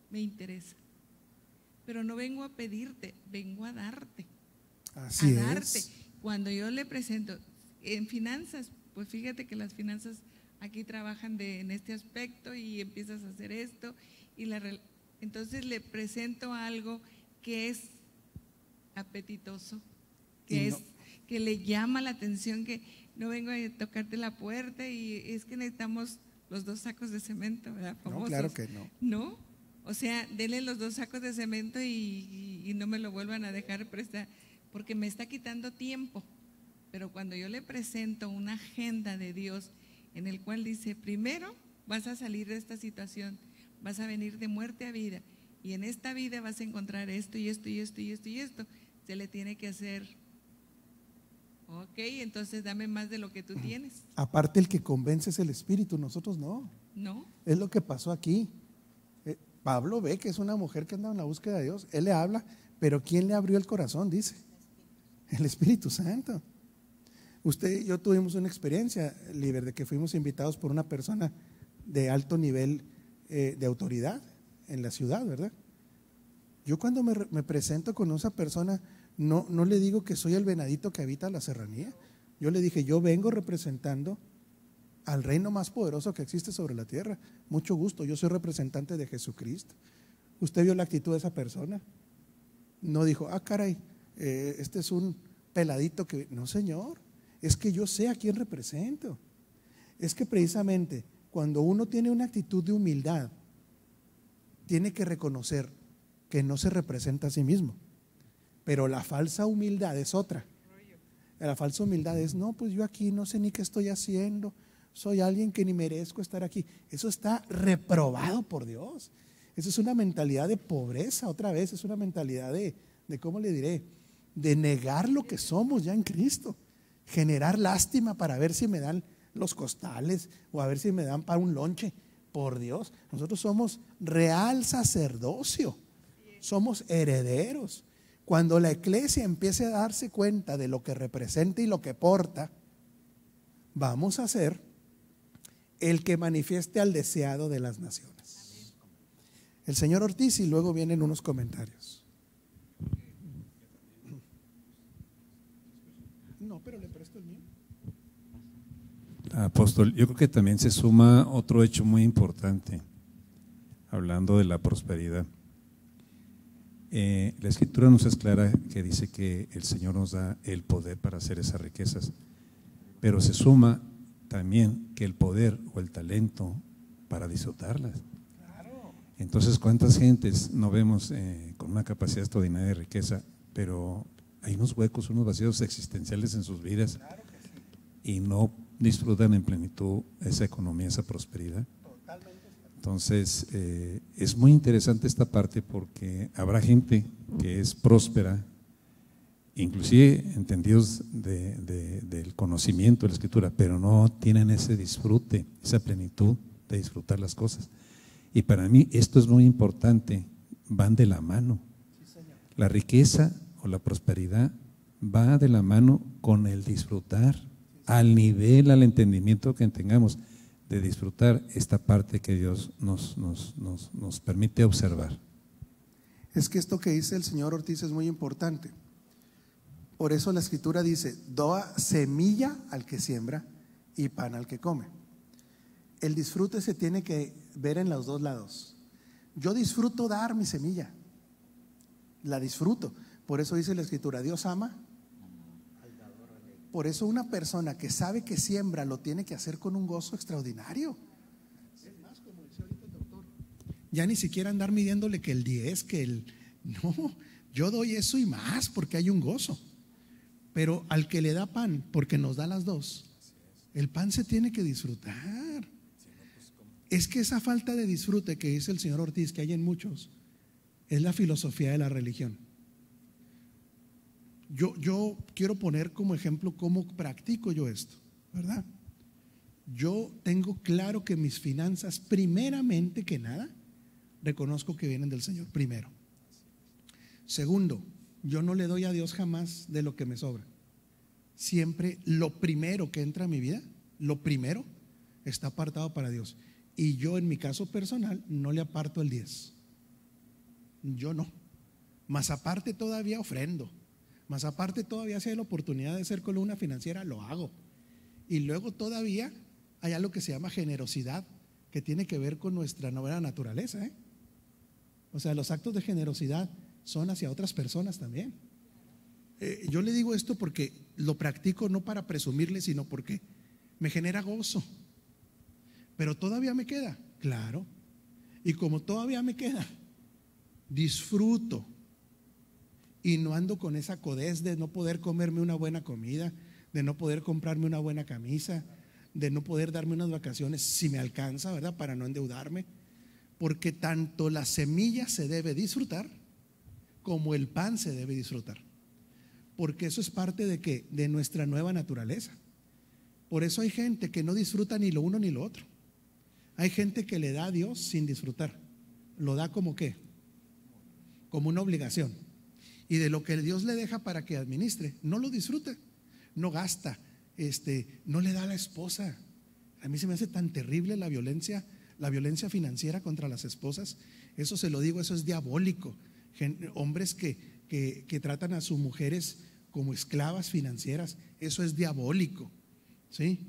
me interesa, pero no vengo a pedirte, vengo a darte. Así a darte. es. Cuando yo le presento en finanzas, pues fíjate que las finanzas aquí trabajan en este aspecto y empiezas a hacer esto y entonces le presento algo que es apetitoso, que le llama la atención, que no vengo a tocarte la puerta y es que necesitamos los 2 sacos de cemento, ¿verdad? Famosos. No, claro que no. No, o sea, denle los 2 sacos de cemento y no me lo vuelvan a dejar prestar, porque me está quitando tiempo. Pero cuando yo le presento una agenda de Dios en el cual dice, primero vas a salir de esta situación, vas a venir de muerte a vida, y en esta vida vas a encontrar esto y esto y esto y esto y esto, se le tiene que hacer, ok, entonces dame más de lo que tú tienes. Aparte, el que convence es el Espíritu, nosotros no. No. Es lo que pasó aquí. Pablo ve que es una mujer que anda en la búsqueda de Dios, él le habla, pero ¿quién le abrió el corazón? Dice, el Espíritu Santo. Usted y yo tuvimos una experiencia, Liber, de que fuimos invitados por una persona de alto nivel de autoridad en la ciudad, ¿verdad? Yo cuando me presento con esa persona, no le digo que soy el venadito que habita la serranía. Yo le dije, yo vengo representando al reino más poderoso que existe sobre la tierra. Mucho gusto, yo soy representante de Jesucristo. ¿Usted vio la actitud de esa persona? No dijo, ah, caray, este es un peladito que… No, señor, es que yo sé a quién represento. Es que precisamente cuando uno tiene una actitud de humildad, tiene que reconocer que no se representa a sí mismo. Pero la falsa humildad es otra. La falsa humildad es, no, pues yo aquí no sé ni qué estoy haciendo, soy alguien que ni merezco estar aquí. Eso está reprobado por Dios. Eso es una mentalidad de pobreza, otra vez, es una mentalidad de ¿cómo le diré? De negar lo que somos ya en Cristo. Generar lástima para ver si me dan los costales o a ver si me dan para un lonche. Por Dios, nosotros somos real sacerdocio, somos herederos. Cuando la iglesia empiece a darse cuenta de lo que representa y lo que porta, vamos a ser el que manifieste al deseado de las naciones. El señor Ortiz y luego vienen unos comentarios. No, pero le presto el mío. Apóstol, yo creo que también se suma otro hecho muy importante, hablando de la prosperidad. La Escritura nos es clara que dice que el Señor nos da el poder para hacer esas riquezas, pero se suma también que el poder o el talento para disfrutarlas. Entonces, ¿cuántas gentes no vemos con una capacidad extraordinaria de riqueza, pero hay unos huecos, unos vacíos existenciales en sus vidas y no disfrutan en plenitud esa economía, esa prosperidad? Entonces, es muy interesante esta parte porque habrá gente que es próspera, inclusive entendidos del conocimiento de la Escritura, pero no tienen ese disfrute, esa plenitud de disfrutar las cosas. Y para mí esto es muy importante, van de la mano. La riqueza o la prosperidad va de la mano con el disfrutar, al nivel, al entendimiento que tengamos de disfrutar esta parte que Dios nos permite observar. Es que esto que dice el señor Ortiz es muy importante. Por eso la Escritura dice, da semilla al que siembra y pan al que come. El disfrute se tiene que ver en los dos lados. Yo disfruto dar mi semilla, la disfruto. Por eso dice la Escritura, Dios ama. Por eso una persona que sabe que siembra lo tiene que hacer con un gozo extraordinario. Es más, como decía ahorita el doctor, ya ni siquiera andar midiéndole que el 10, que el… No, yo doy eso y más porque hay un gozo. Pero al que le da pan, porque nos da las dos, el pan se tiene que disfrutar. Es que esa falta de disfrute que dice el señor Ortiz, que hay en muchos, es la filosofía de la religión. Yo quiero poner como ejemplo cómo practico yo esto, ¿verdad? Yo tengo claro que mis finanzas, primeramente que nada, reconozco que vienen del Señor, primero. Segundo, yo no le doy a Dios jamás de lo que me sobra. Siempre lo primero que entra a mi vida, lo primero, está apartado para Dios. Y yo en mi caso personal no le aparto el 10. Yo no. Más aparte todavía ofrendo. Más aparte todavía si hay la oportunidad de ser columna financiera, lo hago. Y luego todavía hay algo que se llama generosidad, que tiene que ver con nuestra nueva naturaleza, ¿eh? O sea, los actos de generosidad son hacia otras personas también. Yo le digo esto porque lo practico no para presumirle, sino porque me genera gozo. Pero todavía me queda, claro. Y como todavía me queda, disfruto. Y no ando con esa codez de no poder comerme una buena comida, de no poder comprarme una buena camisa, de no poder darme unas vacaciones si me alcanza, ¿verdad? Para no endeudarme. Porque tanto la semilla se debe disfrutar como el pan se debe disfrutar. Porque eso es parte de ¿qué? De nuestra nueva naturaleza. Por eso hay gente que no disfruta ni lo uno ni lo otro. Hay gente que le da a Dios sin disfrutar. Lo da como ¿qué? Como una obligación. Y de lo que Dios le deja para que administre, no lo disfruta, no gasta, no le da a la esposa. A mí se me hace tan terrible la violencia financiera contra las esposas. Eso se lo digo, eso es diabólico. Hombres que tratan a sus mujeres como esclavas financieras, eso es diabólico, ¿sí?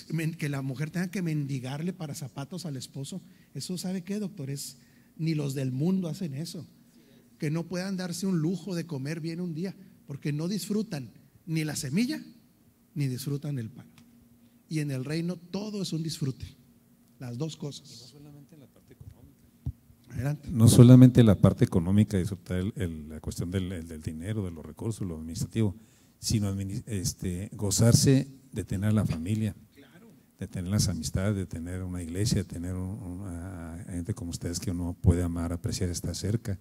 que la mujer tenga que mendigarle para zapatos al esposo, eso ¿sabe qué, doctor? Ni los del mundo hacen eso. Que no puedan darse un lujo de comer bien un día, porque no disfrutan ni la semilla, ni disfrutan el pan. Y en el reino todo es un disfrute, las dos cosas. Y no solamente la parte económica. Adelante. No solamente la parte económica, disfrutar la cuestión del dinero, de los recursos, lo administrativo, sino gozarse de tener la familia, de tener las amistades, de tener una iglesia, de tener una gente como ustedes que uno puede amar, apreciar, estar cerca.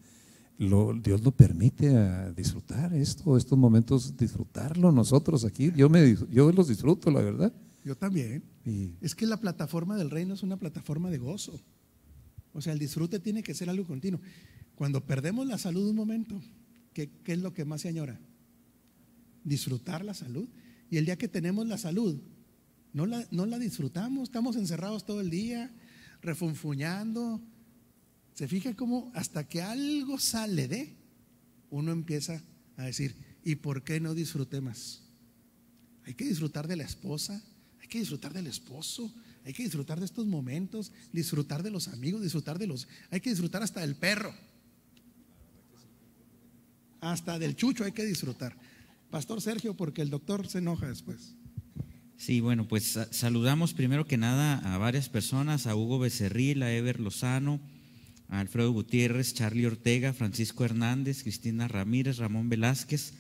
Dios lo permite a disfrutar estos momentos, disfrutarlo nosotros aquí. Yo los disfruto, la verdad. Yo también. Y Es que la plataforma del reino es una plataforma de gozo. O sea, el disfrute tiene que ser algo continuo. Cuando perdemos la salud un momento, ¿qué es lo que más se añora? Disfrutar la salud. Y el día que tenemos la salud, no la disfrutamos, estamos encerrados todo el día, refunfuñando. Se fija cómo hasta que algo sale uno empieza a decir, ¿y por qué no disfruté más? Hay que disfrutar de la esposa, hay que disfrutar del esposo, hay que disfrutar de estos momentos, disfrutar de los amigos, hay que disfrutar hasta del perro, hasta del chucho hay que disfrutar. Pastor Sergio, porque el doctor se enoja después. Sí, bueno, pues saludamos primero que nada a varias personas, a Hugo Becerril, a Ever Lozano, a Alfredo Gutiérrez, Charlie Ortega, Francisco Hernández, Cristina Ramírez, Ramón Velázquez,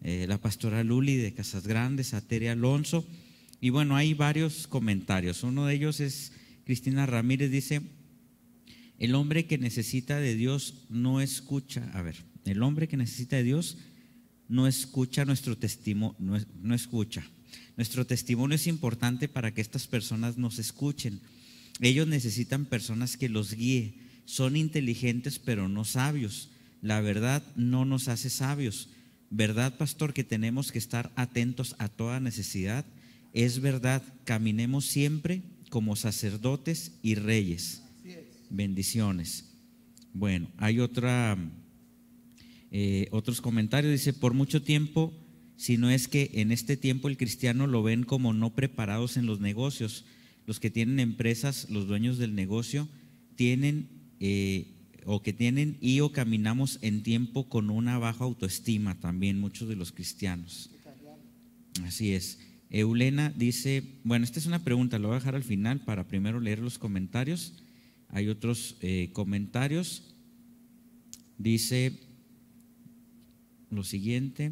la pastora Luli de Casas Grandes, a Tere Alonso. Y bueno, hay varios comentarios. Uno de ellos es Cristina Ramírez, dice: el hombre que necesita de Dios no escucha. A ver, el hombre que necesita de Dios no escucha nuestro testimonio, no escucha. Nuestro testimonio es importante para que estas personas nos escuchen. Ellos necesitan personas que los guíe. Son inteligentes pero no sabios. La verdad no nos hace sabios. ¿Verdad, pastor, que tenemos que estar atentos a toda necesidad? Es verdad, caminemos siempre como sacerdotes y reyes. Bendiciones. Bueno, hay otros comentarios. Dice: por mucho tiempo, si no es que en este tiempo el cristiano lo ven como no preparados en los negocios. Los que tienen empresas, los dueños del negocio, tienen o caminamos en tiempo con una baja autoestima también, muchos de los cristianos. Así es. Eulena dice, bueno, esta es una pregunta, la voy a dejar al final para primero leer los comentarios. Hay otros comentarios. Dice lo siguiente,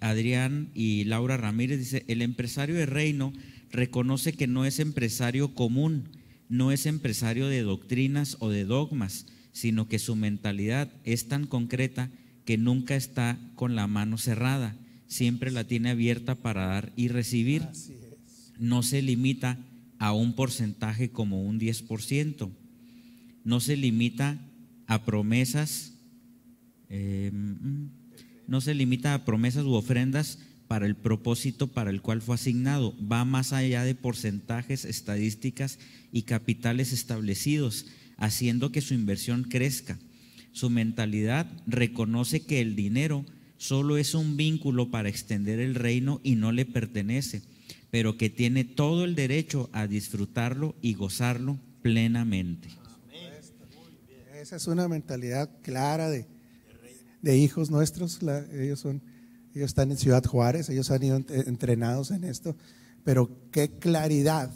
Adrián y Laura Ramírez dice: el empresario de reino reconoce que no es empresario común, no es empresario de doctrinas o de dogmas, sino que su mentalidad es tan concreta que nunca está con la mano cerrada, siempre la tiene abierta para dar y recibir. No se limita a un porcentaje como un 10%, no se limita a promesas, u ofrendas para el propósito para el cual fue asignado. Va más allá de porcentajes, estadísticas y capitales establecidos, haciendo que su inversión crezca. Su mentalidad reconoce que el dinero solo es un vínculo para extender el reino y no le pertenece, pero que tiene todo el derecho a disfrutarlo y gozarlo plenamente. Esa es una mentalidad clara de hijos nuestros. Ellos están en Ciudad Juárez, ellos han ido entrenados en esto, pero qué claridad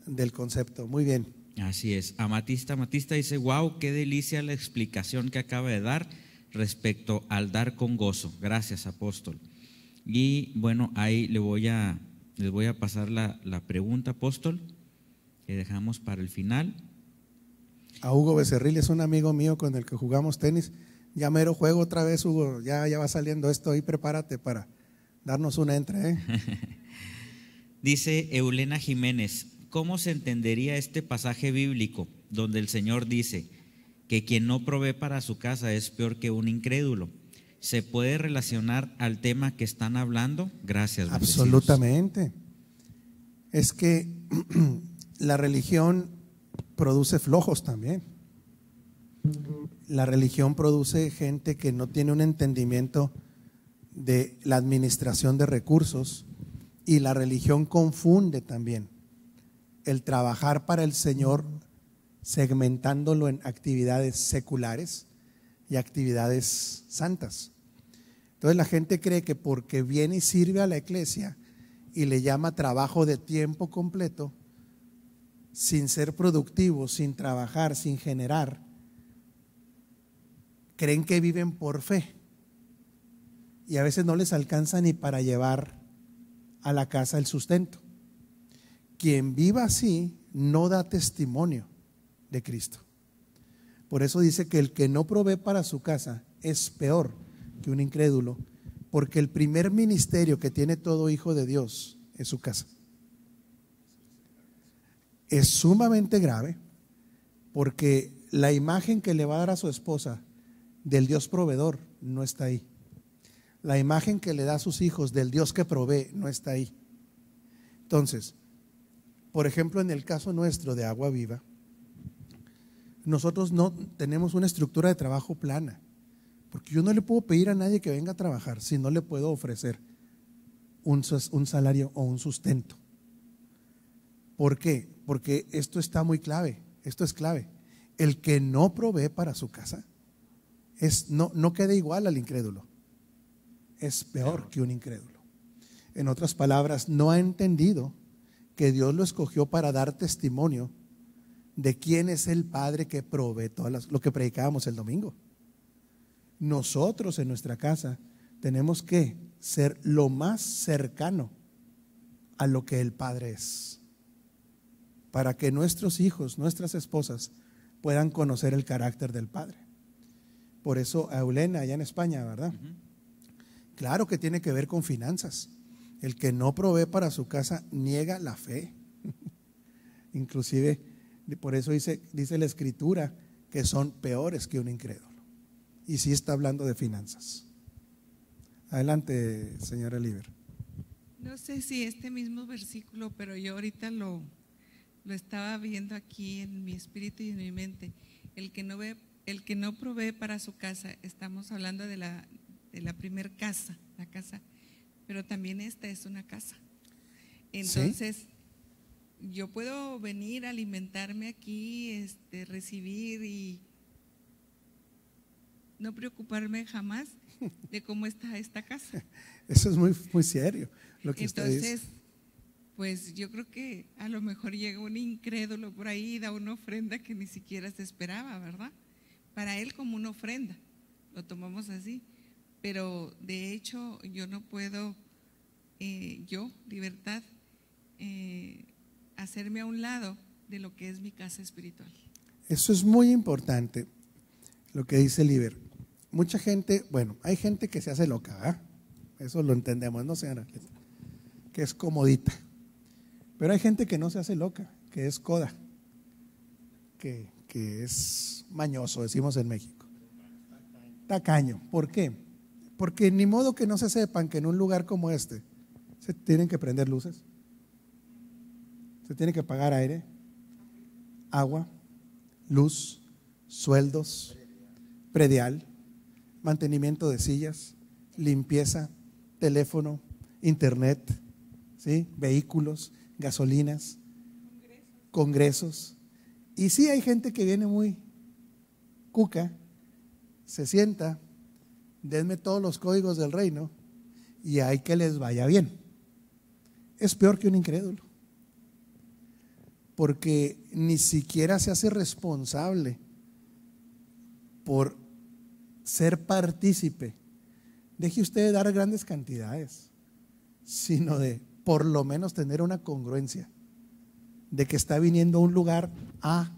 del concepto. Muy bien. Así es. Amatista dice: wow, qué delicia la explicación que acaba de dar respecto al dar con gozo. Gracias, apóstol. Y bueno, ahí les voy a pasar la pregunta, apóstol, que dejamos para el final. A Hugo Becerril, es un amigo mío con el que jugamos tenis. Ya mero juego otra vez, Hugo, ya va saliendo esto y prepárate para darnos una entra, Dice Eulena Jiménez: ¿cómo se entendería este pasaje bíblico donde el Señor dice que quien no provee para su casa es peor que un incrédulo? ¿Se puede relacionar al tema que están hablando? Gracias. Absolutamente. Es que la religión produce flojos también. La religión produce gente que no tiene un entendimiento de la administración de recursos Y la religión confunde también el trabajar para el Señor, segmentándolo en actividades seculares y actividades santas. Entonces la gente cree que porque viene y sirve a la iglesia y le llama trabajo de tiempo completo, sin ser productivo, sin trabajar, sin generar, creen que viven por fe y a veces no les alcanza ni para llevar a la casa el sustento. Quien viva así no da testimonio de Cristo. Por eso dice que el que no provee para su casa es peor que un incrédulo, porque el primer ministerio que tiene todo hijo de Dios es su casa. Es sumamente grave porque la imagen que le va a dar a su esposa del Dios proveedor no está ahí. La imagen que le da a sus hijos del Dios que provee no está ahí. Entonces, por ejemplo, en el caso nuestro de Agua Viva, nosotros no tenemos una estructura de trabajo plana, porque yo no le puedo pedir a nadie que venga a trabajar si no le puedo ofrecer un salario o un sustento. ¿Por qué? Porque esto está muy clave, esto es clave. El que no provee para su casa no queda igual al incrédulo, es peor que un incrédulo. En otras palabras, no ha entendido que Dios lo escogió para dar testimonio de quién es el Padre que provee lo que predicábamos el domingo. Nosotros en nuestra casa tenemos que ser lo más cercano a lo que el Padre es, para que nuestros hijos, nuestras esposas puedan conocer el carácter del Padre. Por eso a Eulena allá en España, ¿verdad? Claro que tiene que ver con finanzas. El que no provee para su casa niega la fe. Inclusive, por eso dice la Escritura que son peores que un incrédulo. Y sí está hablando de finanzas. Adelante, señora Oliver. No sé si este mismo versículo, pero yo ahorita lo estaba viendo aquí en mi espíritu y en mi mente. El que no provee para su casa, estamos hablando de la primer casa, la casa, pero también esta es una casa. Entonces, ¿sí? Yo puedo venir a alimentarme aquí, recibir y no preocuparme jamás de cómo está esta casa. Eso es muy, muy serio lo que usted dice. Entonces, pues yo creo que a lo mejor llega un incrédulo por ahí y da una ofrenda que ni siquiera se esperaba, ¿verdad? Para él como una ofrenda, lo tomamos así. Pero de hecho yo no puedo, libertad, hacerme a un lado de lo que es mi casa espiritual. Eso es muy importante, lo que dice Liber. Mucha gente, bueno, hay gente que se hace loca, ¿verdad? Eso lo entendemos, ¿no, señora? Que es comodita. Pero hay gente que no se hace loca, que es coda, que es mañoso, decimos en México. Tacaño. ¿Por qué? Porque ni modo que no se sepan que en un lugar como este se tienen que prender luces, se tiene que pagar aire, agua, luz, sueldos, predial, mantenimiento de sillas, limpieza, teléfono, internet, ¿sí? Vehículos, gasolinas, congresos. Y sí hay gente que viene muy cuca, se sienta, denme todos los códigos del reino y hay que les vaya bien. Es peor que un incrédulo, porque ni siquiera se hace responsable por ser partícipe. Deje usted de dar grandes cantidades, sino de por lo menos tener una congruencia de que está viniendo a un lugar a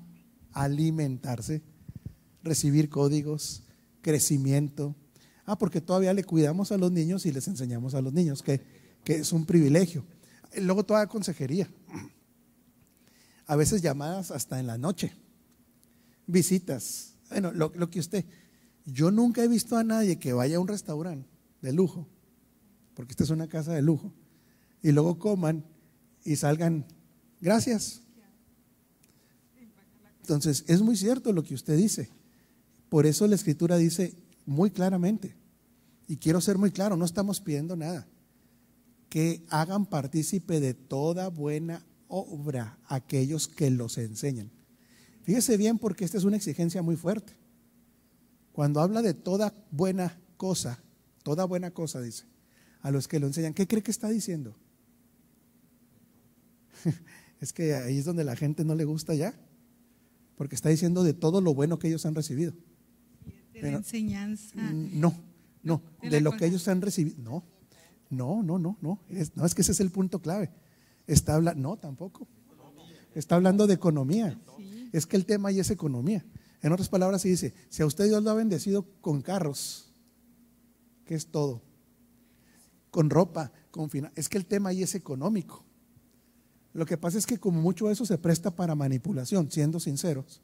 alimentarse, recibir códigos, crecimiento. Porque todavía le cuidamos a los niños y les enseñamos a los niños que es un privilegio. Luego toda consejería, a veces llamadas hasta en la noche, visitas, bueno, lo que usted. Yo nunca he visto a nadie que vaya a un restaurante de lujo, porque esta es una casa de lujo, y luego coman y salgan, gracias. Entonces es muy cierto lo que usted dice. Por eso la Escritura dice muy claramente, y quiero ser muy claro, no estamos pidiendo nada. que hagan partícipe de toda buena obra aquellos que los enseñan. Fíjese bien, porque esta es una exigencia muy fuerte. Cuando habla de toda buena cosa dice, a los que lo enseñan, ¿qué cree que está diciendo? Es que ahí es donde la gente no le gusta ya, porque está diciendo de todo lo bueno que ellos han recibido. De la enseñanza. No, de lo que ellos han recibido. No, es que ese es el punto clave. No, tampoco. Está hablando de economía. Sí. Es que el tema ahí es economía. En otras palabras se dice, si a usted Dios lo ha bendecido con carros, ¿qué es todo? Con ropa, es que el tema ahí es económico. Lo que pasa es que como mucho de eso se presta para manipulación, siendo sinceros.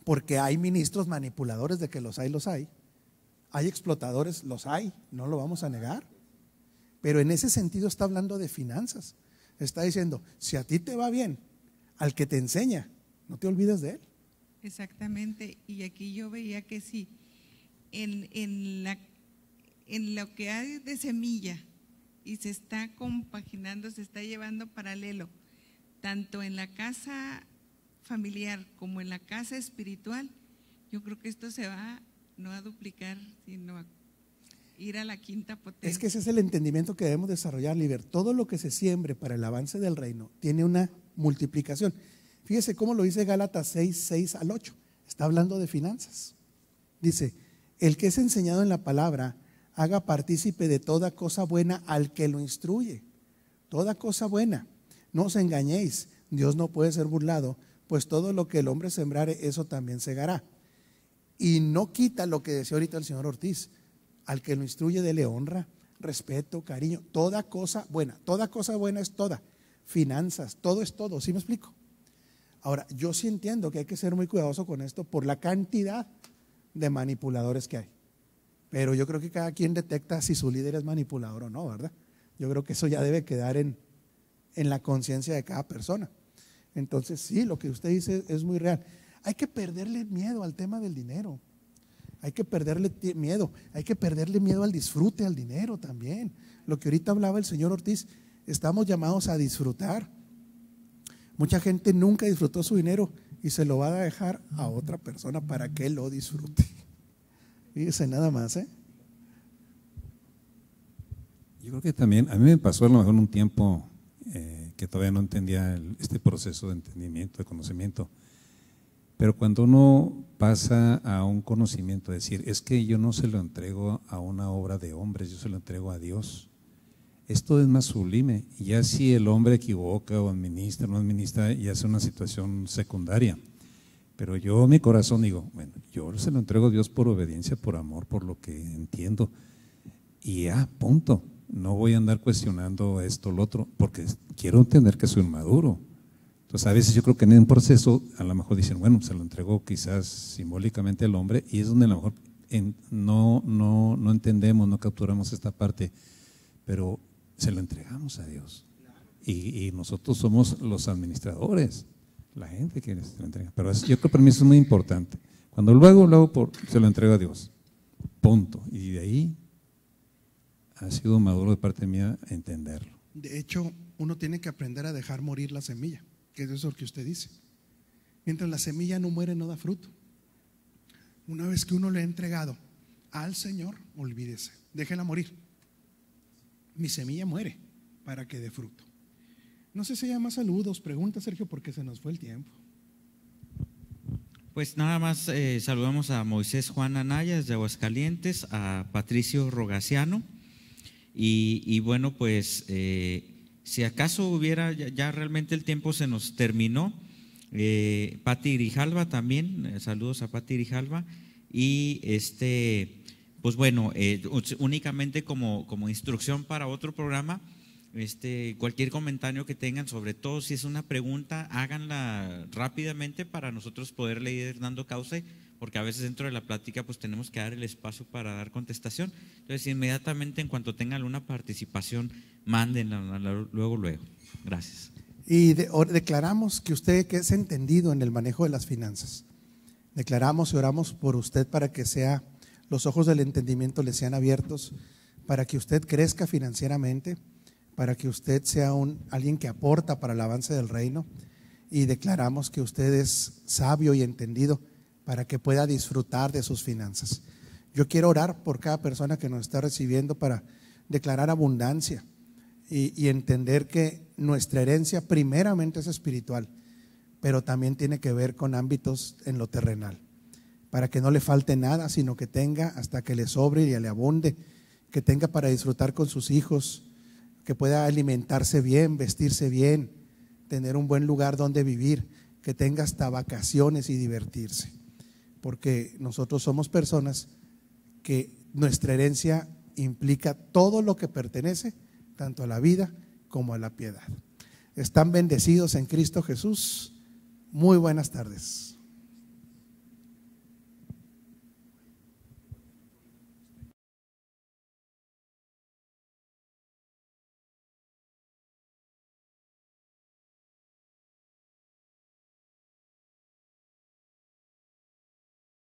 Porque hay ministros manipuladores, de que los hay. Hay explotadores, los hay, no lo vamos a negar. Pero en ese sentido está hablando de finanzas. Está diciendo, si a ti te va bien, al que te enseña, no te olvides de él. Exactamente. Y aquí yo veía que sí, en lo que hay de semilla y se está compaginando, se está llevando paralelo, tanto en la casa familiar como en la casa espiritual, yo creo que esto se va no a duplicar, sino a ir a la quinta potencia. Es que ese es el entendimiento que debemos desarrollar, Liber. Todo lo que se siembre para el avance del reino tiene una multiplicación. Fíjese cómo lo dice Gálatas 6 al 8. Está hablando de finanzas. Dice, el que es enseñado en la palabra, haga partícipe de toda cosa buena al que lo instruye. Toda cosa buena. No os engañéis, Dios no puede ser burlado, pues todo lo que el hombre sembrare, eso también segará. Y no quita lo que decía ahorita el señor Ortiz, al que lo instruye dele honra, respeto, cariño, toda cosa buena es toda, finanzas, todo es todo, ¿sí me explico? Ahora, yo sí entiendo que hay que ser muy cuidadoso con esto por la cantidad de manipuladores que hay, pero yo creo que cada quien detecta si su líder es manipulador o no, ¿verdad? Yo creo que eso ya debe quedar en la conciencia de cada persona. Entonces sí, lo que usted dice es muy real. Hay que perderle miedo al tema del dinero. Hay que perderle miedo al disfrute, al dinero también. Lo que ahorita hablaba el señor Ortiz, estamos llamados a disfrutar. Mucha gente nunca disfrutó su dinero y se lo va a dejar a otra persona para que lo disfrute. Fíjese nada más, ¿eh? Yo creo que también, a mí me pasó a lo mejor un tiempo que todavía no entendía este proceso de entendimiento, de conocimiento. Pero cuando uno pasa a un conocimiento, decir, es que yo no se lo entrego a una obra de hombres, yo se lo entrego a Dios. Esto es más sublime. Ya si el hombre equivoca o administra o no administra, ya es una situación secundaria. Pero yo en mi corazón digo, bueno, yo se lo entrego a Dios por obediencia, por amor, por lo que entiendo. Y ya, punto. No voy a andar cuestionando esto, lo otro, porque quiero entender que soy maduro. Entonces a veces yo creo que en un proceso a lo mejor dicen, bueno, se lo entregó quizás simbólicamente al hombre, y es donde a lo mejor no entendemos, no capturamos esta parte, pero se lo entregamos a Dios. Y nosotros somos los administradores, la gente que se lo entrega. Pero yo creo que para mí eso es muy importante. Cuando luego se lo entrego a Dios, punto. Y de ahí ha sido maduro de parte mía entenderlo. De hecho, uno tiene que aprender a dejar morir la semilla, que es eso que usted dice. Mientras la semilla no muere, no da fruto. Una vez que uno le ha entregado al Señor, olvídese, déjela morir. Mi semilla muere para que dé fruto. No sé si hay más saludos, preguntas, Sergio, porque se nos fue el tiempo. Pues nada más saludamos a Moisés Juan Anaya desde Aguascalientes, a Patricio Rogaciano y bueno, pues si acaso hubiera, ya realmente el tiempo se nos terminó. Pati Grijalva también, saludos a Pati Grijalva. Y pues bueno, únicamente como instrucción para otro programa, cualquier comentario que tengan, sobre todo si es una pregunta, háganla rápidamente para nosotros poderle ir dando cauce, porque a veces dentro de la plática pues tenemos que dar el espacio para dar contestación. Entonces inmediatamente en cuanto tengan alguna participación, mándenla luego. Gracias. Y declaramos que usted que es entendido en el manejo de las finanzas, declaramos y oramos por usted para que los ojos del entendimiento le sean abiertos, para que usted crezca financieramente, para que usted sea alguien que aporta para el avance del reino, y declaramos que usted es sabio y entendido para que pueda disfrutar de sus finanzas. Yo quiero orar por cada persona que nos está recibiendo para declarar abundancia y entender que nuestra herencia primeramente es espiritual, pero también tiene que ver con ámbitos en lo terrenal, para que no le falte nada, sino que tenga hasta que le sobre y le abunde, que tenga para disfrutar con sus hijos, que pueda alimentarse bien, vestirse bien, tener un buen lugar donde vivir, que tenga hasta vacaciones y divertirse, porque nosotros somos personas que nuestra herencia implica todo lo que pertenece tanto a la vida como a la piedad. Están bendecidos en Cristo Jesús. Muy buenas tardes.